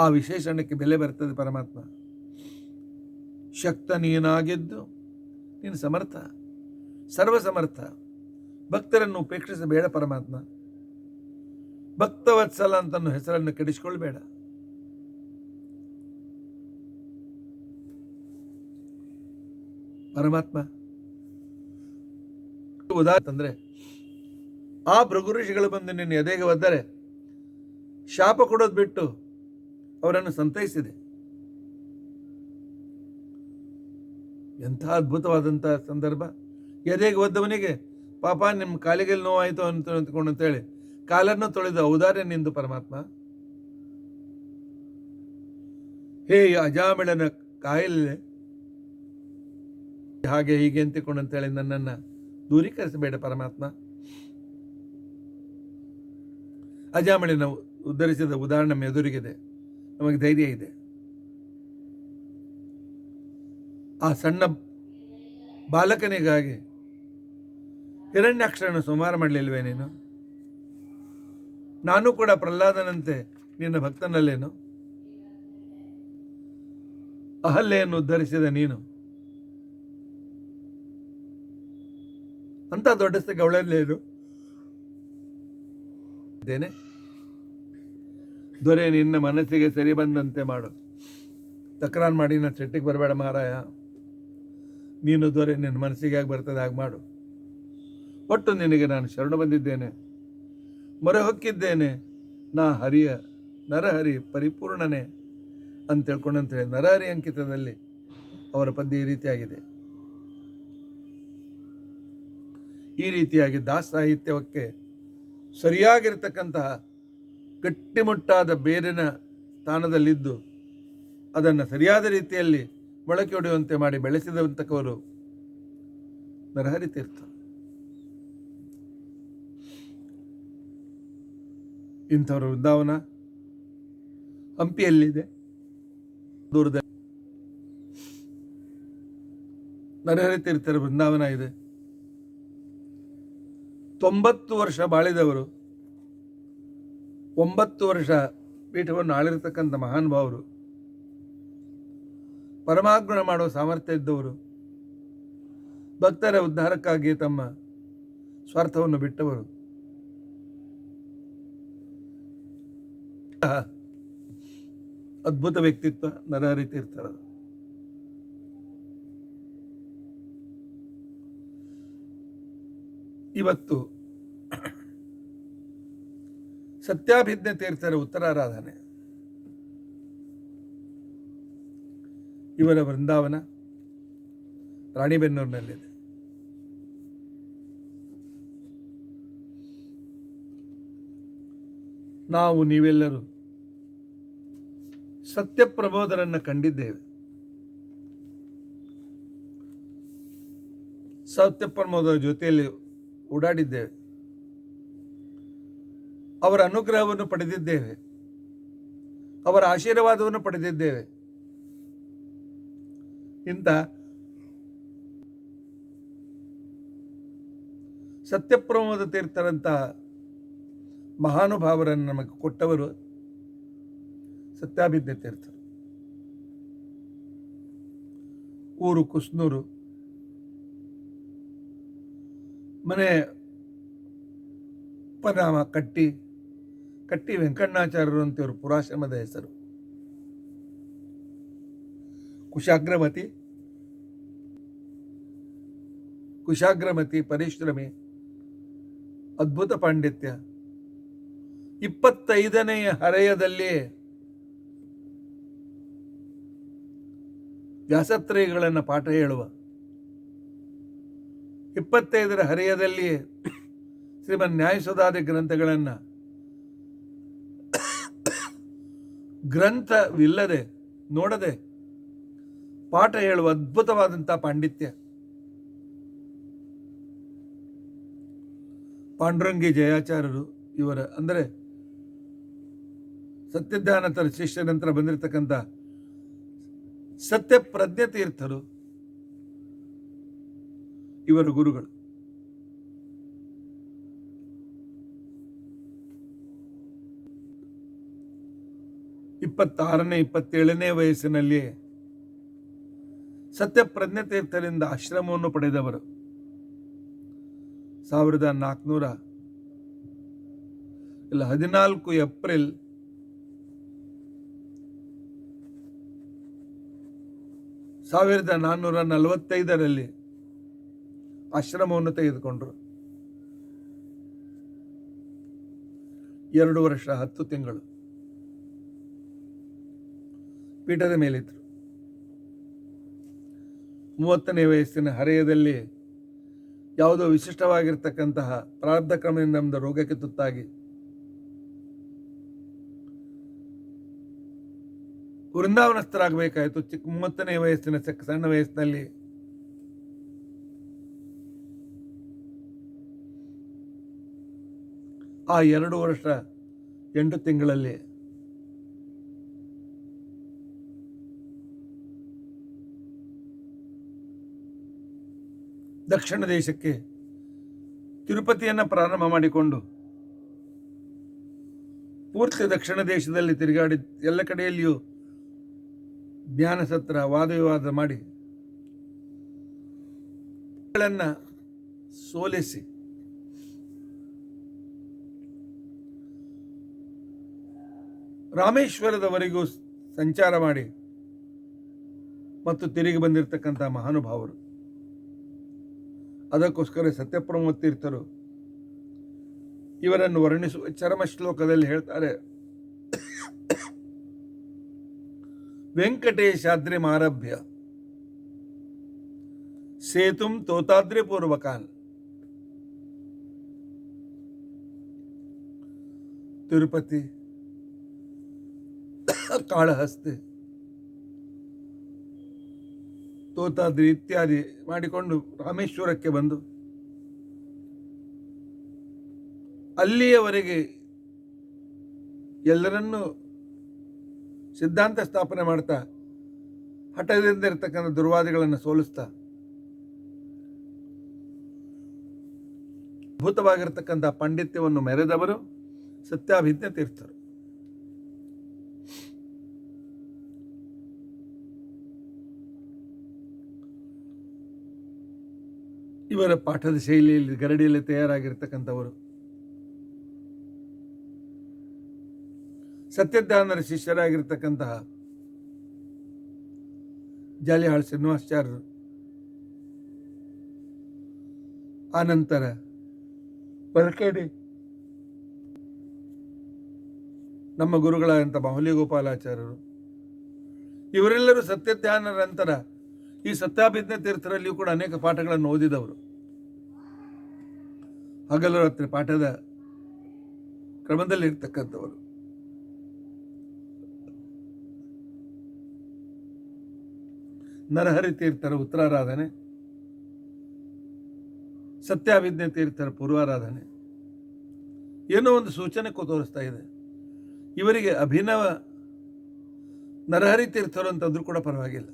ಆ ವಿಶೇಷಣಕ್ಕೆ ಬೆಲೆ ಬರ್ತದೆ ಪರಮಾತ್ಮ. ಶಕ್ತ ನೀನಾಗಿದ್ದು ನೀನು ಸಮರ್ಥ, ಸರ್ವಸಮರ್ಥ. ಭಕ್ತರನ್ನು ಉಪೇಕ್ಷಿಸಬೇಡ ಪರಮಾತ್ಮ. ಭಕ್ತವತ್ಸಲ ಅಂತನ್ನು ಹೆಸರನ್ನು ಕೆಡಿಸಿಕೊಳ್ಬೇಡ. ಪರಮಾತ್ಮ ಉದಾಹರಣೆ ಆ ಭೃಗು ಋಷಿಗಳು ಬಂದು ನಿನ್ನ ಎದೆಗೆ ಒದ್ದರೆ ಶಾಪ ಕೊಡೋದು ಬಿಟ್ಟು ಅವರನ್ನು ಸಂತೈಸಿದೆ. ಎಂಥ ಅದ್ಭುತವಾದಂಥ ಸಂದರ್ಭ. ಎದೆಗೆ ಒದ್ದವನಿಗೆ ಪಾಪ ನಿಮ್ಮ ಕಾಲಿಗೆ ನೋವಾಯಿತು ಅಂತೇಳಿ ಕಾಲನ್ನು ತೊಳೆದು ಔದಾರ್ಯ ನಿಂದು ಪರಮಾತ್ಮ. ಹೇ ಅಜಾಮಿಳನ ಕಾಯಿಲೆ ಹಾಗೆ ಹೀಗೆ ಅಂತೇಳಿ ನನ್ನನ್ನು ದೂರೀಕರಿಸಬೇಡ ಪರಮಾತ್ಮ. ಅಜಾಮಿಳನ ಉದ್ಧರಿಸಿದ ಉದಾಹರಣೆ ನಮ್ಮ ಎದುರಿಗಿದೆ, ನಮಗೆ ಧೈರ್ಯ ಇದೆ. ಆ ಸಣ್ಣ ಬಾಲಕನಿಗಾಗಿ ಹಿರಣ್ಯಾಕ್ಷರನ್ನು ಸಂಹಾರ ಮಾಡಲಿಲ್ವೇ ನೀನು? ನಾನು ಕೂಡ ಪ್ರಹ್ಲಾದನಂತೆ ನಿನ್ನ ಭಕ್ತನಲ್ಲೇನು? ಅಹಲ್ಯೆಯನ್ನು ಉದ್ಧರಿಸಿದ ನೀನು ಅಂತ ದೊಡ್ಡ ಗೌಳಲ್ಲೇನು ಇದ್ದೇನೆ. ದೊರೆ ನಿನ್ನ ಮನಸ್ಸಿಗೆ ಸರಿ ಬಂದಂತೆ ಮಾಡು. ತಕರಾರು ಮಾಡಿ ನನ್ನ ಸೆಟ್ಟಿಗೆ ಬರಬೇಡ ಮಹಾರಾಯ. ನೀನು ದೊರೆ, ನಿನ್ನ ಮನಸ್ಸಿಗೆ ಆಗಿ ಬರ್ತದೆ ಹಾಗೆ ಮಾಡು. ಒಟ್ಟು ನಿನಗೆ ನಾನು ಶರಣ ಬಂದಿದ್ದೇನೆ, ಮೊರೆ ಹೊಕ್ಕಿದ್ದೇನೆ. ನಾ ಹರಿಯ ನರಹರಿ ಪರಿಪೂರ್ಣನೇ ಅಂತ ಹೇಳ್ಕೊಂಡಂತೇಳಿ ನರಹರಿ ಅಂಕಿತದಲ್ಲಿ ಅವರ ಪದ್ಯ ಈ ರೀತಿಯಾಗಿದೆ. ಈ ರೀತಿಯಾಗಿ ದಾಸ ಸಾಹಿತ್ಯಕ್ಕೆ ಸರಿಯಾಗಿರ್ತಕ್ಕಂತಹ ಗಟ್ಟಿಮುಟ್ಟಾದ ಬೇರಿನ ಸ್ಥಾನದಲ್ಲಿದ್ದು ಅದನ್ನು ಸರಿಯಾದ ರೀತಿಯಲ್ಲಿ ಮೊಳಕೆ ಹೊಡೆಯುವಂತೆ ಮಾಡಿ ಬೆಳೆಸಿದಂತಕವರು ನರಹರಿ ತೀರ್ಥ. ಇಂಥವರು ವೃಂದಾವನ ಹಂಪಿಯಲ್ಲಿದೆ, ದೂರದಲ್ಲಿ ನರಹರಿ ತೀರ್ಥರ ವೃಂದಾವನ ಇದೆ. 90 ವರ್ಷ ಬಾಳಿದವರು, 9 ವರ್ಷ ಪೀಠವನ್ನು ಆಳಿರತಕ್ಕಂಥ ಮಹಾನುಭಾವರು, ಪರಮಾಗ್ರಹ ಮಾಡುವ ಸಾಮರ್ಥ್ಯ ಇದ್ದವರು, ಭಕ್ತರ ಉದ್ಧಾರಕ್ಕಾಗಿ ತಮ್ಮ ಸ್ವಾರ್ಥವನ್ನು ಬಿಟ್ಟವರು. ಅದ್ಭುತ ವ್ಯಕ್ತಿತ್ವ ನರಹರಿ ತೀರ್ಥರದು. ಇವತ್ತು ಸತ್ಯಾಭಿಜ್ಞ ತೀರ್ಥರ ಉತ್ತರಾರಾಧನೆ. ಇವರ ವೃಂದಾವನ ರಾಣಿಬೆನ್ನೂರಿನಲ್ಲಿದೆ. ನಾವು ನೀವೆಲ್ಲರೂ ಸತ್ಯಪ್ರಬೋಧರನ್ನು ಕಂಡಿದ್ದೇವೆ. ಸತ್ಯಪ್ರಬೋಧರ ಜೊತೆಯಲ್ಲಿ ಓಡಾಡಿದ್ದೇವೆ. ಅವರ ಅನುಗ್ರಹವನ್ನು ಪಡೆದಿದ್ದೇವೆ. ಅವರ ಆಶೀರ್ವಾದವನ್ನು ಪಡೆದಿದ್ದೇವೆ. ಇಂಥ ಸತ್ಯಪ್ರಮೋದ ತೀರ್ಥರಂಥ ಮಹಾನುಭಾವರನ್ನು ನಮಗೆ ಕೊಟ್ಟವರು ಸತ್ಯಾಭಿಜ್ಞ ತೀರ್ಥರು. ಊರು ಕುಸ್ನೂರು, ಮನೆ ಉಪನಾಮ ಕಟ್ಟಿ ವೆಂಕಣ್ಣಾಚಾರ್ಯರು ಅಂತೇವರು ಪುರಾಶ್ರಮದ ಹೆಸರು. ಕುಶಾಗ್ರಮತಿ ಪರಿಶ್ರಮಿ, ಅದ್ಭುತ ಪಾಂಡಿತ್ಯ. 25ನೇ ಹರೆಯದಲ್ಲಿ ವ್ಯಾಸತ್ರಯಗಳನ್ನು ಪಾಠ ಹೇಳುವ, 25ರ ಹರೆಯದಲ್ಲಿ ಶ್ರೀಮನ್ ನ್ಯಾಯಸುಧಾದಿ ಗ್ರಂಥಗಳನ್ನು ಗ್ರಂಥವಿಲ್ಲದೆ ನೋಡದೆ ಪಾಠ ಹೇಳುವ ಅದ್ಭುತವಾದಂಥ ಪಾಂಡಿತ್ಯ. ಪಾಂಡುರಂಗಿ ಜಯಾಚಾರ್ಯರು ಇವರ ಅಂದರೆ ಸತ್ಯಧ್ಯಾನತರ ಶಿಷ್ಯ ನಂತರ ಬಂದಿರತಕ್ಕಂಥ ಸತ್ಯಪ್ರಜ್ಞ ತೀರ್ಥರು ಇವರ ಗುರುಗಳು. ಇಪ್ಪತ್ತಾರನೇ 27ನೇ ವಯಸ್ಸಿನಲ್ಲಿ ಸತ್ಯಪ್ರಜ್ಞ ತೀರ್ಥರಿಂದ ಆಶ್ರಮವನ್ನು ಪಡೆದವರು. 14 ಏಪ್ರಿಲ್ 1445ರಲ್ಲಿ ಆಶ್ರಮವನ್ನು ತೆಗೆದುಕೊಂಡರು. 2 ವರ್ಷ 10 ತಿಂಗಳು ಪೀಠದ ಮೇಲಿದ್ರು. 30ನೇ ವಯಸ್ಸಿನ ಹರೆಯದಲ್ಲಿ ಯಾವುದೋ ವಿಶಿಷ್ಟವಾಗಿರ್ತಕ್ಕಂತಹ ಪ್ರಾರಬ್ಧ ಕ್ರಮದಿಂದ ನಮ್ಮದು ರೋಗಕ್ಕೆ ತುತ್ತಾಗಿ ವೃಂದಾವನಸ್ಥರಾಗಬೇಕಾಯಿತು. 30ನೇ ವಯಸ್ಸಿನ ಸಣ್ಣ ವಯಸ್ಸಿನಲ್ಲಿ ಆ 2 ವರ್ಷ 8 ತಿಂಗಳಲ್ಲಿ ದಕ್ಷಿಣ ದೇಶಕ್ಕೆ ತಿರುಪತಿಯನ್ನು ಪ್ರಾರಂಭ ಮಾಡಿಕೊಂಡು ಪೂರ್ತಿ ದಕ್ಷಿಣ ದೇಶದಲ್ಲಿ ತಿರುಗಾಡಿ ಎಲ್ಲ ಕಡೆಯಲ್ಲಿಯೂ ಜ್ಞಾನ ಸತ್ರ ವಾದವಿವಾದ ಮಾಡಿ ಸೋಲಿಸಿ ರಾಮೇಶ್ವರದವರೆಗೂ ಸಂಚಾರ ಮಾಡಿ ಮತ್ತು ತಿರುಗಿ ಬಂದಿರತಕ್ಕಂಥ ಮಹಾನುಭಾವರು. ಅದಕ್ಕೋಸ್ಕರ ಸತ್ಯಪ್ರಮೋದ ತೀರ್ಥರು ಇವರನ್ನು ವರ್ಣಿಸುವ ಚರಮ ಶ್ಲೋಕದಲ್ಲಿ ಹೇಳ್ತಾರೆ, ವೆಂಕಟೇಶಾದ್ರಿ ಮಾರಭ್ಯ ಸೇತುಂ ತೋತಾದ್ರಿ ಪೂರ್ವಕಾನ್. ತಿರುಪತಿ, ಕಾಳಹಸ್ತಿ, ತೋತಾದ್ರಿ ಇತ್ಯಾದಿ ಮಾಡಿಕೊಂಡು ರಾಮೇಶ್ವರಕ್ಕೆ ಬಂದು ಅಲ್ಲಿಯವರೆಗೆ ಎಲ್ಲರನ್ನೂ ಸಿದ್ಧಾಂತ ಸ್ಥಾಪನೆ ಮಾಡ್ತಾ ಹಠದಿಂದ ಇರತಕ್ಕಂಥ ದುರ್ವಾದಿಗಳನ್ನು ಸೋಲಿಸ್ತಾ ಅದ್ಭುತವಾಗಿರ್ತಕ್ಕಂಥ ಪಾಂಡಿತ್ಯವನ್ನು ಮೆರೆದವರು ಸತ್ಯಾಭಿಜ್ಞ ತೀರ್ಥರು. ಇವರ ಪಾಠದ ಶೈಲಿಯಲ್ಲಿ ಗರಡಿಯಲ್ಲಿ ತಯಾರಾಗಿರ್ತಕ್ಕಂಥವರು ಸತ್ಯಜ್ಞಾನರ ಶಿಷ್ಯರಾಗಿರ್ತಕ್ಕಂತಹ ಜಾಲಿಹಾಳ್ ಶ್ರೀನಿವಾಸಾಚಾರ್ಯರು, ಆನಂತರ ಬರಕೇಡಿ ನಮ್ಮ ಗುರುಗಳಾದಂಥ ಮಾಹುಲಿ ಗೋಪಾಲಾಚಾರ್ಯರು, ಇವರೆಲ್ಲರೂ ಸತ್ಯಜ್ಞಾನರ ನಂತರ ಈ ಸತ್ಯಾಭಿಜ್ಞ ತೀರ್ಥರಲ್ಲಿಯೂ ಕೂಡ ಅನೇಕ ಪಾಠಗಳನ್ನು ಓದಿದವರು. ಹಗಲು ರಾತ್ರಿ ಪಾಠದ ಕ್ರಮದಲ್ಲಿ ಇರ್ತಕ್ಕಂಥವರು. ನರಹರಿ ತೀರ್ಥರ ಉತ್ತರಾರಾಧನೆ, ಸತ್ಯಾಭಿಜ್ಞ ತೀರ್ಥರ ಪೂರ್ವಾರಾಧನೆ ಏನೋ ಒಂದು ಸೂಚನೆ ತೋರಿಸ್ತಾ ಇದೆ. ಇವರಿಗೆ ಅಭಿನವ ನರಹರಿ ತೀರ್ಥರು ಅಂತಂದ್ರೂ ಕೂಡ ಪರವಾಗಿಲ್ಲ.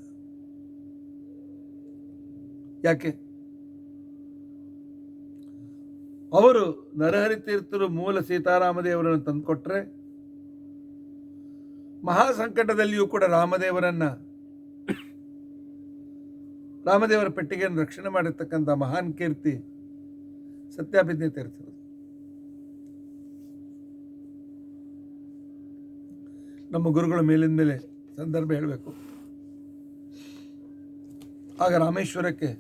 ಯಾಕೆ? ಅವರು ನರಹರಿ ತೀರ್ಥರು ಮೂಲ ಸೀತಾರಾಮದೇವರನ್ನು ತಂದುಕೊಟ್ರೆ, ಮಹಾ ಸಂಕಟದಲ್ಲಿಯೂ ಕೂಡ ರಾಮದೇವರ ಪೆಟ್ಟಿಗೆಯನ್ನು ರಕ್ಷಣೆ ಮಾಡಿರ್ತಕ್ಕಂಥ ಮಹಾನ್ ಕೀರ್ತಿ ಸತ್ಯಾಭಿಜ್ಞ ತೀರ್ಥರು. ನಮ್ಮ ಗುರುಗಳ ಮೇಲಿನ ಮೇಲೆ ಸಂದರ್ಭ ಹೇಳಬೇಕು. ಆಗ ರಾಮೇಶ್ವರಕ್ಕೆ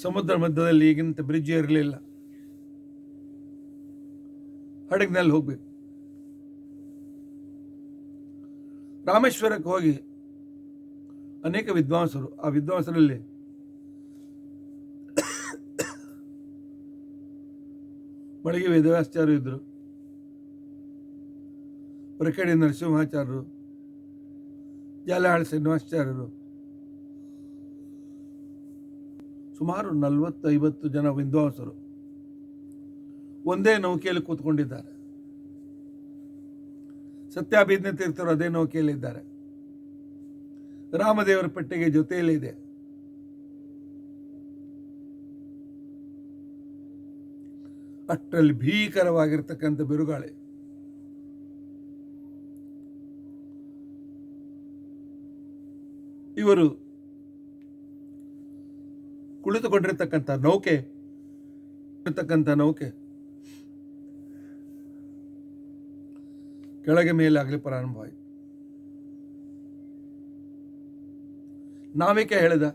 ಸಮುದ್ರ ಮಧ್ಯದಲ್ಲಿ ಈಗಿನಂತೆ ಬ್ರಿಡ್ಜ್ ಇರಲಿಲ್ಲ, ಹಡಗಿನಲ್ಲಿ ಹೋಗ್ಬೇಕು. ರಾಮೇಶ್ವರಕ್ಕೆ ಹೋಗಿ ಅನೇಕ ವಿದ್ವಾಂಸರು, ಆ ವಿದ್ವಾಂಸರಲ್ಲಿ ಮಳಗಿ ವೇದವ್ಯಾಸಾಚಾರ್ಯರು ಇದ್ದರು, ಬರಕೇಡಿ ನರಸಿಂಹಾಚಾರ್ಯರು, ಜಾಲಿಹಾಳ್ ಶ್ರೀನಿವಾಸಾಚಾರ್ಯರು, ಸುಮಾರು 40-50 ಜನ ವಿದ್ವಾಂಸರು ಒಂದೇ ನೌಕೆಯಲ್ಲಿ ಕೂತ್ಕೊಂಡಿದ್ದಾರೆ. ಸತ್ಯಾಭಿಜ್ಞ ತೀರ್ಥರು ಅದೇ ನೌಕೆಯಲ್ಲಿದ್ದಾರೆ. ರಾಮದೇವರ ಪೆಟ್ಟಿಗೆ ಜೊತೆಯಲ್ಲಿದೆ. ಅಷ್ಟರಲ್ಲಿ ಭೀಕರವಾಗಿರ್ತಕ್ಕಂಥ ಬಿರುಗಾಳಿ. ಇವರು ಕುಳಿತುಕೊಂಡಿರ್ತಕ್ಕಂಥ ನೌಕೆ ಕೆಳಗೆ ಮೇಲೆ ಆಗಲಿ ಪ್ರಾರಂಭವಾಯಿತು. ನಾವಿಕ ಹೇಳಿದ,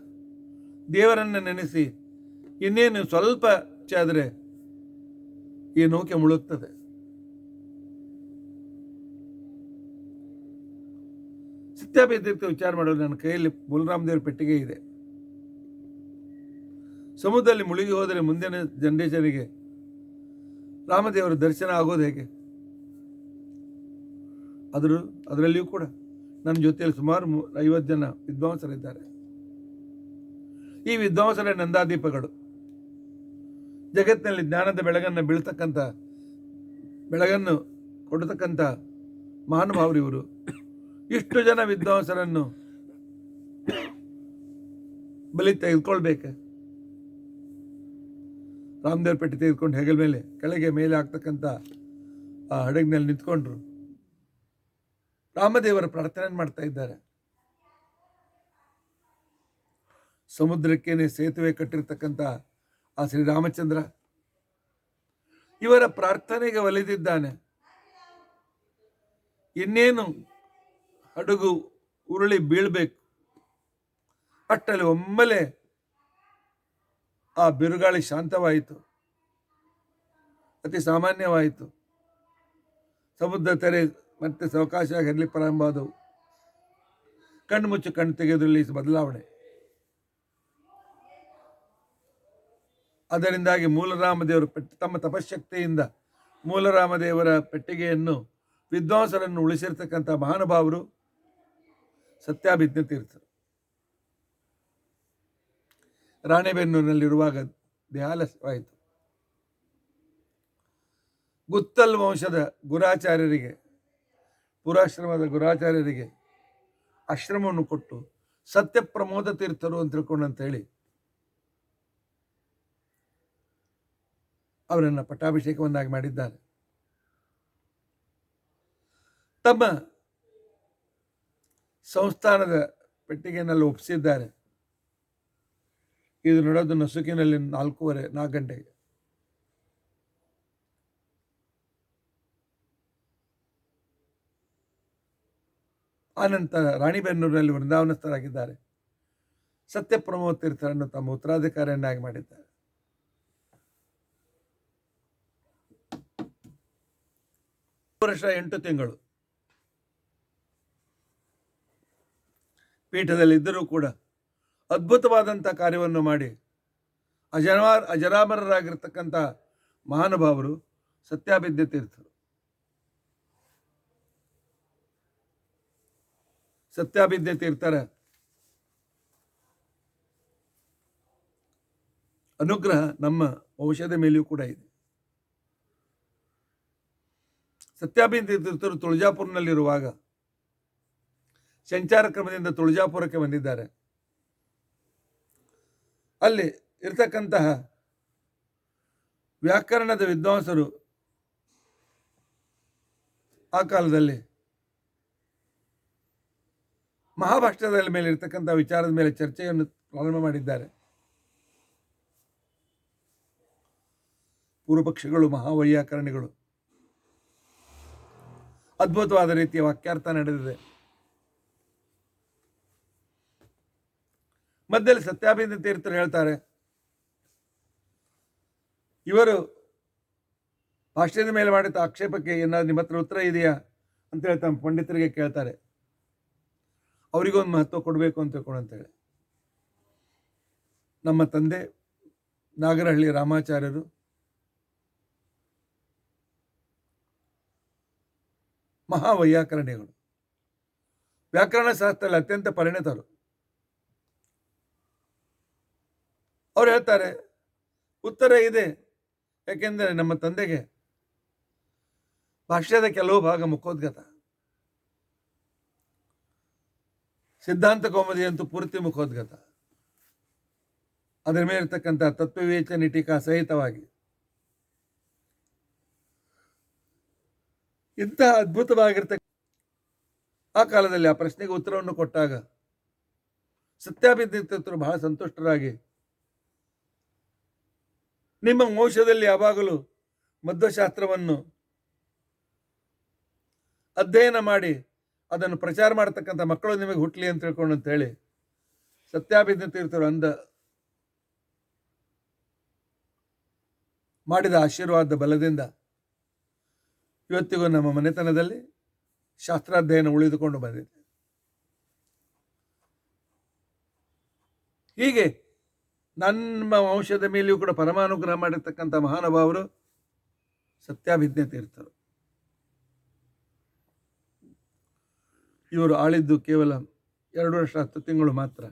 ದೇವರನ್ನು ನೆನೆಸಿ ಇನ್ನೇನು ಸ್ವಲ್ಪ ಆದರೆ ಈ ನೌಕೆ ಮುಳುಗ್ತದೆ. ಸತ್ಯಾಭಿಜ್ಞ ವಿಚಾರ ಮಾಡೋದು, ನನ್ನ ಕೈಯಲ್ಲಿ ಬಲರಾಮ ದೇವರ ಪೆಟ್ಟಿಗೆ ಇದೆ. ಸಮುದ್ರದಲ್ಲಿ ಮುಳುಗಿ ಹೋದರೆ ಮುಂದಿನ ಜನರೇಷನ್ಗೆ ರಾಮದೇವರ ದರ್ಶನ ಆಗೋದು ಹೇಗೆ? ಅದರಲ್ಲಿಯೂ ಕೂಡ ನನ್ನ ಜೊತೆಯಲ್ಲಿ ಸುಮಾರು 50 ಜನ ವಿದ್ವಾಂಸರಿದ್ದಾರೆ. ಈ ವಿದ್ವಾಂಸರ ನಂದಾದೀಪಗಳು, ಜಗತ್ತಿನಲ್ಲಿ ಜ್ಞಾನದ ಬೆಳಗನ್ನು ಕೊಡತಕ್ಕಂಥ ಮಹಾನುಭಾವರಿವರು. ಇಷ್ಟು ಜನ ವಿದ್ವಾಂಸರನ್ನು ಬಲಿ ತೆಗೆದುಕೊಳ್ಬೇಕು. ರಾಮದೇವ್ರ ಪೆಟ್ಟಿ ತೆಗೆದುಕೊಂಡು ಹೆಗಲ ಮೇಲೆ ಕೆಳಗೆ ಮೇಲೆ ಆಗ್ತಕ್ಕಂಥ ಆ ಹಡಗಿನಲ್ಲಿ ನಿಂತ್ಕೊಂಡ್ರು. ರಾಮದೇವರ ಪ್ರಾರ್ಥನೆ ಮಾಡ್ತಾ ಇದ್ದಾರೆ. ಸಮುದ್ರಕ್ಕೇನೆ ಸೇತುವೆ ಕಟ್ಟಿರ್ತಕ್ಕಂಥ ಆ ಶ್ರೀರಾಮಚಂದ್ರ ಇವರ ಪ್ರಾರ್ಥನೆಗೆ ಒಲಿದಿದ್ದಾನೆ. ಇನ್ನೇನು ಹಡಗು ಉರುಳಿ ಬೀಳ್ಬೇಕು. ಅಷ್ಟಲ್ಲಿ ಒಮ್ಮೆಲೆ ಆ ಬಿರುಗಾಳಿ ಶಾಂತವಾಯಿತು, ಅತಿ ಸಾಮಾನ್ಯವಾಯಿತು. ಸಮುದ್ರ ತೆರೆ ಮತ್ತೆ ಸಾವಕಾಶವಾಗಿ ಹರಿಲಿಕ್ಕೆ ಪ್ರಾರಂಭ ಆದವು. ಕಣ್ಣು ಮುಚ್ಚು ಕಣ್ಣು ತೆಗೆಯೋದ್ರಲ್ಲಿ ಬದಲಾವಣೆ. ಅದರಿಂದಾಗಿ ಮೂಲರಾಮದೇವರು ತಮ್ಮ ತಪಶಕ್ತಿಯಿಂದ ಮೂಲರಾಮದೇವರ ಪೆಟ್ಟಿಗೆಯನ್ನು, ವಿದ್ವಾಂಸರನ್ನು ಉಳಿಸಿರ್ತಕ್ಕಂಥ ಮಹಾನುಭಾವರು ಸತ್ಯಾಭಿಜ್ಞ ತೀರ್ಥರು. ರಾಣೆಬೆನ್ನೂರಿನಲ್ಲಿರುವಾಗ ದೇಹಾಲಸ್ಯವಾಯಿತು. ಗುತ್ತಲ್ ವಂಶದ ಗುರಾಚಾರ್ಯರಿಗೆ, ಪುರಾಶ್ರಮದ ಗುರಾಚಾರ್ಯರಿಗೆ ಆಶ್ರಮವನ್ನು ಕೊಟ್ಟು ಸತ್ಯ ಪ್ರಮೋದ ತೀರ್ಥರು ಅಂತ ತಿಳ್ಕೊಂಡಂತೇಳಿ ಅವರನ್ನು ಪಟ್ಟಾಭಿಷೇಕವನ್ನಾಗಿ ಮಾಡಿದ್ದಾರೆ. ತಮ್ಮ ಸಂಸ್ಥಾನದ ಪೆಟ್ಟಿಗೆಯಲ್ಲಿ ಒಪ್ಪಿಸಿದ್ದಾರೆ. ಇದು ನಡೆದು ನಸುಕಿನಲ್ಲಿ 4 ಗಂಟೆಗೆ. ಆನಂತರ ರಾಣಿಬೆನ್ನೂರಿನಲ್ಲಿ ವೃಂದಾವನಸ್ಥರಾಗಿದ್ದಾರೆ. ಸತ್ಯಪ್ರಮೋದ ತೀರ್ಥರನ್ನು ತಮ್ಮ ಉತ್ತರಾಧಿಕಾರಿಯನ್ನಾಗಿ ಮಾಡಿದ್ದಾರೆ. ವರ್ಷ 8 ತಿಂಗಳು ಪೀಠದಲ್ಲಿದ್ದರೂ ಕೂಡ ಅದ್ಭುತವಾದಂಥ ಕಾರ್ಯವನ್ನು ಮಾಡಿ ಅಜರಾಮರರಾಗಿರ್ತಕ್ಕಂಥ ಮಹಾನುಭಾವರು ಸತ್ಯಾಭಿಜ್ಞ ತೀರ್ಥರು. ಸತ್ಯಾಭಿಜ್ಞ ತೀರ್ಥರ ಅನುಗ್ರಹ ನಮ್ಮ ವಂಶದ ಮೇಲೆಯೂ ಕೂಡ ಇದೆ. ಸತ್ಯಾಭಿಜ್ಞ ತೀರ್ಥರು ತುಳಜಾಪುರನಲ್ಲಿರುವಾಗ ಸಂಚಾರ ಕ್ರಮದಿಂದ ತುಳಜಾಪುರಕ್ಕೆ ಬಂದಿದ್ದಾರೆ. ಅಲ್ಲಿ ಇರ್ತಕ್ಕಂತಹ ವ್ಯಾಕರಣದ ವಿದ್ವಾಂಸರು ಆ ಕಾಲದಲ್ಲಿ ಮಹಾಭಾಷ್ಯದ ಮೇಲೆ ಇರ್ತಕ್ಕಂಥ ವಿಚಾರದ ಮೇಲೆ ಚರ್ಚೆಯನ್ನು ಪ್ರಾರಂಭ ಮಾಡಿದ್ದಾರೆ. ಪೂರ್ವಪಕ್ಷಿಗಳು, ಮಹಾವೈಯಾಕರಣಿಗಳು, ಅದ್ಭುತವಾದ ರೀತಿಯ ವಾಕ್ಯಾರ್ಥ ನಡೆದಿದೆ. ಮಧ್ಯದಲ್ಲಿ ಸತ್ಯಾಭಿಜ್ಞ ತೀರ್ಥರು ಹೇಳ್ತಾರೆ, ಇವರು ಭಾಷ್ಯದ ಮೇಲೆ ಮಾಡಿದ ಆಕ್ಷೇಪಕ್ಕೆ ಏನಾದ್ರು ನಿಮ್ಮ ಹತ್ರ ಉತ್ತರ ಇದೆಯಾ ಅಂತೇಳಿ ತಮ್ಮ ಪಂಡಿತರಿಗೆ ಕೇಳ್ತಾರೆ. ಅವರಿಗೊಂದು ಮಹತ್ವ ಕೊಡಬೇಕು ಅಂತ ತಿಳ್ಕೊಂಡಂತೇಳಿ ನಮ್ಮ ತಂದೆ ನಾಗರಹಳ್ಳಿ ರಾಮಾಚಾರ್ಯರು ಮಹಾವೈಯಾಕರಣಿಗಳು, ವ್ಯಾಕರಣ ಶಾಸ್ತ್ರದಲ್ಲಿ ಅತ್ಯಂತ ಪರಿಣಿತರು. ಅವ್ರು ಹೇಳ್ತಾರೆ ಉತ್ತರ ಇದೆ, ಯಾಕೆಂದರೆ ನಮ್ಮ ತಂದೆಗೆ ಭಾಷ್ಯದ ಕೆಲವು ಭಾಗ ಮುಖೋದ್ಗತ, ಸಿದ್ಧಾಂತ ಕೌಮುದಿ ಅಂತೂ ಪೂರ್ತಿ ಮುಖೋದ್ಗತ, ಅದರ ಮೇಲೆ ಇರ್ತಕ್ಕಂಥ ತತ್ವವಿವೇಚನೆ ಟೀಕಾ ಸಹಿತವಾಗಿ ಇಂತಹ ಅದ್ಭುತವಾಗಿರ್ತಕ್ಕ ಆ ಕಾಲದಲ್ಲಿ ಆ ಪ್ರಶ್ನೆಗೆ ಉತ್ತರವನ್ನು ಕೊಟ್ಟಾಗ ಸತ್ಯಾಭಿಜ್ಞ ತೀರ್ಥರು ಬಹಳ ಸಂತುಷ್ಟರಾಗಿ, ನಿಮ್ಮ ವಂಶದಲ್ಲಿ ಯಾವಾಗಲೂ ಮಧ್ವಶಾಸ್ತ್ರವನ್ನು ಅಧ್ಯಯನ ಮಾಡಿ ಅದನ್ನು ಪ್ರಚಾರ ಮಾಡತಕ್ಕಂಥ ಮಕ್ಕಳು ನಿಮಗೆ ಹುಟ್ಟಲಿ ಅಂತ ತಿಳ್ಕೊಂಡು ಅಂತೇಳಿ ಸತ್ಯಾಭಿಜ್ಞ ತೀರ್ಥರು ಮಾಡಿದ ಆಶೀರ್ವಾದ ಬಲದಿಂದ ಇವತ್ತಿಗೂ ನಮ್ಮ ಮನೆತನದಲ್ಲಿ ಶಾಸ್ತ್ರಾಧ್ಯಯನ ಉಳಿದುಕೊಂಡು ಬಂದಿದೆ. ಹೀಗೆ ನಮ್ಮ ವಂಶದ ಮೇಲೆಯೂ ಕೂಡ ಪರಮಾನುಗ್ರಹ ಮಾಡಿರ್ತಕ್ಕಂಥ ಮಹಾನುಭಾವರು ಸತ್ಯಾಭಿಜ್ಞ ತೀರ್ಥರು. ಇವರು ಆಳಿದ್ದು ಕೇವಲ 2 ವರ್ಷ 10 ತಿಂಗಳು ಮಾತ್ರ.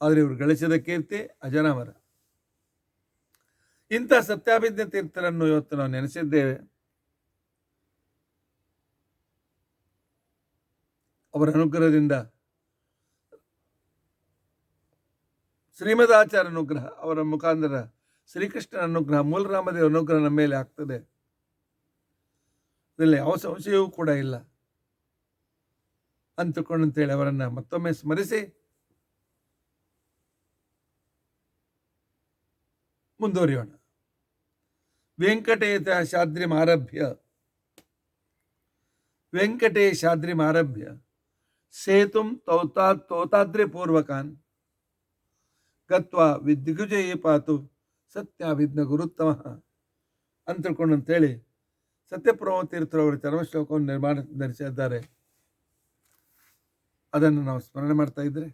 ಆದರೆ ಇವರು ಗಳಿಸಿದ ಕೀರ್ತಿ ಅಜರಾಮರ. ಇಂಥ ಸತ್ಯಾಭಿಜ್ಞ ತೀರ್ಥರನ್ನು ಇವತ್ತು ನಾವು ನೆನೆಸಿದ್ದೇವೆ. ಅವರ ಅನುಗ್ರಹದಿಂದ ಶ್ರೀಮದ್ ಆಚಾರ್ಯ ಅನುಗ್ರಹ, ಅವರ ಮುಖಾಂತರ ಶ್ರೀಕೃಷ್ಣನ ಅನುಗ್ರಹ, ಮೂಲರಾಮದೇವ ಅನುಗ್ರಹ ನಮ್ಮ ಮೇಲೆ ಆಗ್ತದೆ. ಇದರಲ್ಲಿ ಯಾವ ಸಂಶಯವೂ ಕೂಡ ಇಲ್ಲ ಅಂತೇಳಿ ಅವರನ್ನು ಮತ್ತೊಮ್ಮೆ ಸ್ಮರಿಸಿ ಮುಂದುವರಿಯೋಣ. ವೆಂಕಟೇಶಾದ್ರಿಮಾರಭ್ಯ ಸೇತುಂ ತೋತಾದ್ರಿಪೂರ್ವಕಾನ್ ಗತ್ವಾ ವಿದ್ಯುಜಯೇ ಪಾತು ಸತ್ಯಾಭಿಜ್ಞ ಗುರುತ್ತಮ ಅಂತ ತಿಳ್ಕೊಂಡಂತೇಳಿ ಸತ್ಯಪ್ರಮೋದ ತೀರ್ಥರವರು ಚರ್ಮಶ್ಲೋಕವನ್ನು ಧರಿಸಿದ್ದಾರೆ. ಅದನ್ನು ನಾವು ಸ್ಮರಣೆ ಮಾಡ್ತಾ ಇದ್ರೆ,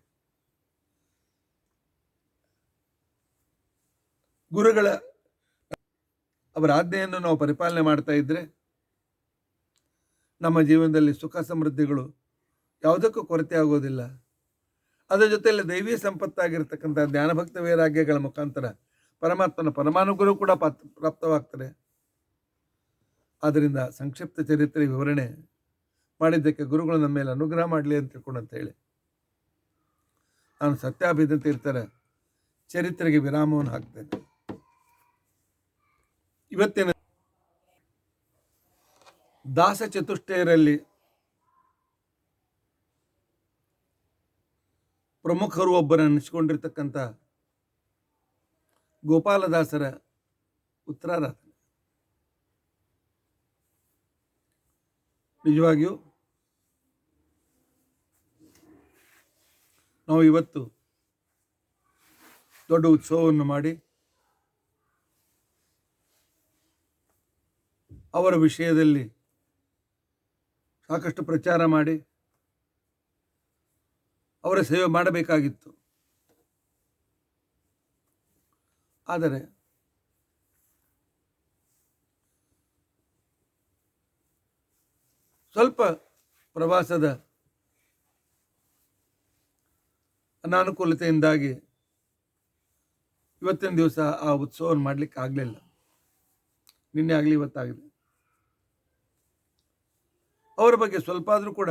ಗುರುಗಳ ಅವರ ಆಜ್ಞೆಯನ್ನು ನಾವು ಪರಿಪಾಲನೆ ಮಾಡ್ತಾ ಇದ್ರೆ ನಮ್ಮ ಜೀವನದಲ್ಲಿ ಸುಖ ಸಮೃದ್ಧಿಗಳು ಯಾವುದಕ್ಕೂ ಕೊರತೆ ಆಗೋದಿಲ್ಲ. ಅದರ ಜೊತೆಯಲ್ಲಿ ದೈವೀಯ ಸಂಪತ್ತಾಗಿರ್ತಕ್ಕಂಥ ಜ್ಞಾನಭಕ್ತ ವೈರಾಗ್ಯಗಳ ಮುಖಾಂತರ ಪರಮಾತ್ಮನ ಪರಮಾನುಗ್ರಹ ಕೂಡ ಪ್ರಾಪ್ತವಾಗ್ತದೆ. ಆದ್ದರಿಂದ ಸಂಕ್ಷಿಪ್ತ ಚರಿತ್ರೆ ವಿವರಣೆ ಮಾಡಿದ್ದಕ್ಕೆ ಗುರುಗಳು ನಮ್ಮ ಮೇಲೆ ಅನುಗ್ರಹ ಮಾಡಲಿ ಅಂತ ತಿಳ್ಕೊಂಡಂತ ಹೇಳಿ ನಾನು ಸತ್ಯಾಭಿಜ್ಞ ತೀರ್ಥರ ಚರಿತ್ರೆಗೆ ವಿರಾಮವನ್ನು ಹಾಕ್ತೇನೆ. ಇವತ್ತಿನ ದಾಸ ಚತುಷ್ಟಯರಲ್ಲಿ ಪ್ರಮುಖರು ಒಬ್ಬರನ್ನು ಅನಿಸಿಕೊಂಡಿರ್ತಕ್ಕಂಥ ಗೋಪಾಲದಾಸರ ಉತ್ತರಾರಾಧನೆ. ನಿಜವಾಗಿಯೂ ನಾವು ಇವತ್ತು ದೊಡ್ಡ ಉತ್ಸವವನ್ನು ಮಾಡಿ ಅವರ ವಿಷಯದಲ್ಲಿ ಸಾಕಷ್ಟು ಪ್ರಚಾರ ಮಾಡಿ ಅವರ ಸೇವೆ ಮಾಡಬೇಕಾಗಿತ್ತು. ಆದರೆ ಸ್ವಲ್ಪ ಪ್ರವಾಸದ ಅನಾನುಕೂಲತೆಯಿಂದಾಗಿ ಇವತ್ತಿನ ದಿವಸ ಆ ಉತ್ಸವವನ್ನು ಮಾಡಲಿಕ್ಕೆ ಆಗಲಿಲ್ಲ. ನಿನ್ನೆ ಆಗಲಿ ಇವತ್ತಾಗಲಿ. ಅವರ ಬಗ್ಗೆ ಸ್ವಲ್ಪ ಆದರೂ ಕೂಡ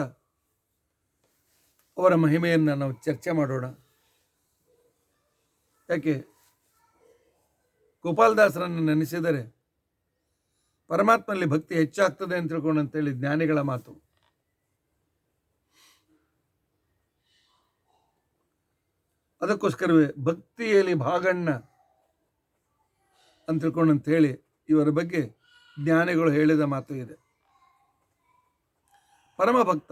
ಅವರ ಮಹಿಮೆಯನ್ನು ನಾವು ಚರ್ಚೆ ಮಾಡೋಣ. ಯಾಕೆ ಗೋಪಾಲದಾಸರನ್ನು ನೆನೆಸಿದರೆ ಪರಮಾತ್ಮನಲ್ಲಿ ಭಕ್ತಿ ಹೆಚ್ಚಾಗ್ತದೆ ಅಂತ ತಿಳ್ಕೊಂಡು ಅಂತೇಳಿ ಜ್ಞಾನಿಗಳ ಮಾತು. ಅದಕ್ಕೋಸ್ಕರವೇ ಭಕ್ತಿಯಲ್ಲಿ ಭಾಗಣ್ಣ ಅಂತ ತಿಳ್ಕೊಂಡು ಅಂತೇಳಿ ಇವರ ಬಗ್ಗೆ ಜ್ಞಾನಿಗಳು ಹೇಳಿದ ಮಾತು ಇದೆ. ಪರಮ ಭಕ್ತ,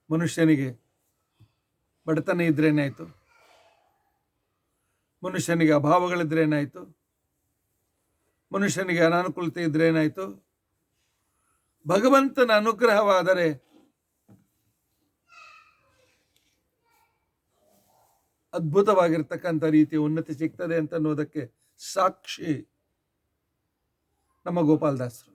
ಮನುಷ್ಯನಿಗೆ ಬಡತನ ಇದ್ರೇನಾಯಿತು, ಮನುಷ್ಯನಿಗೆ ಅಭಾವಗಳಿದ್ರೇನಾಯಿತು, ಮನುಷ್ಯನಿಗೆ ಅನಾನುಕೂಲತೆ ಇದ್ರೇನಾಯಿತು, ಭಗವಂತನ ಅನುಗ್ರಹವಾದರೆ ಅದ್ಭುತವಾಗಿರ್ತಕ್ಕಂಥ ರೀತಿಯ ಉನ್ನತಿ ಸಿಗ್ತದೆ ಅಂತ ಅನ್ನೋದಕ್ಕೆ ಸಾಕ್ಷಿ ನಮ್ಮ ಗೋಪಾಲದಾಸರು.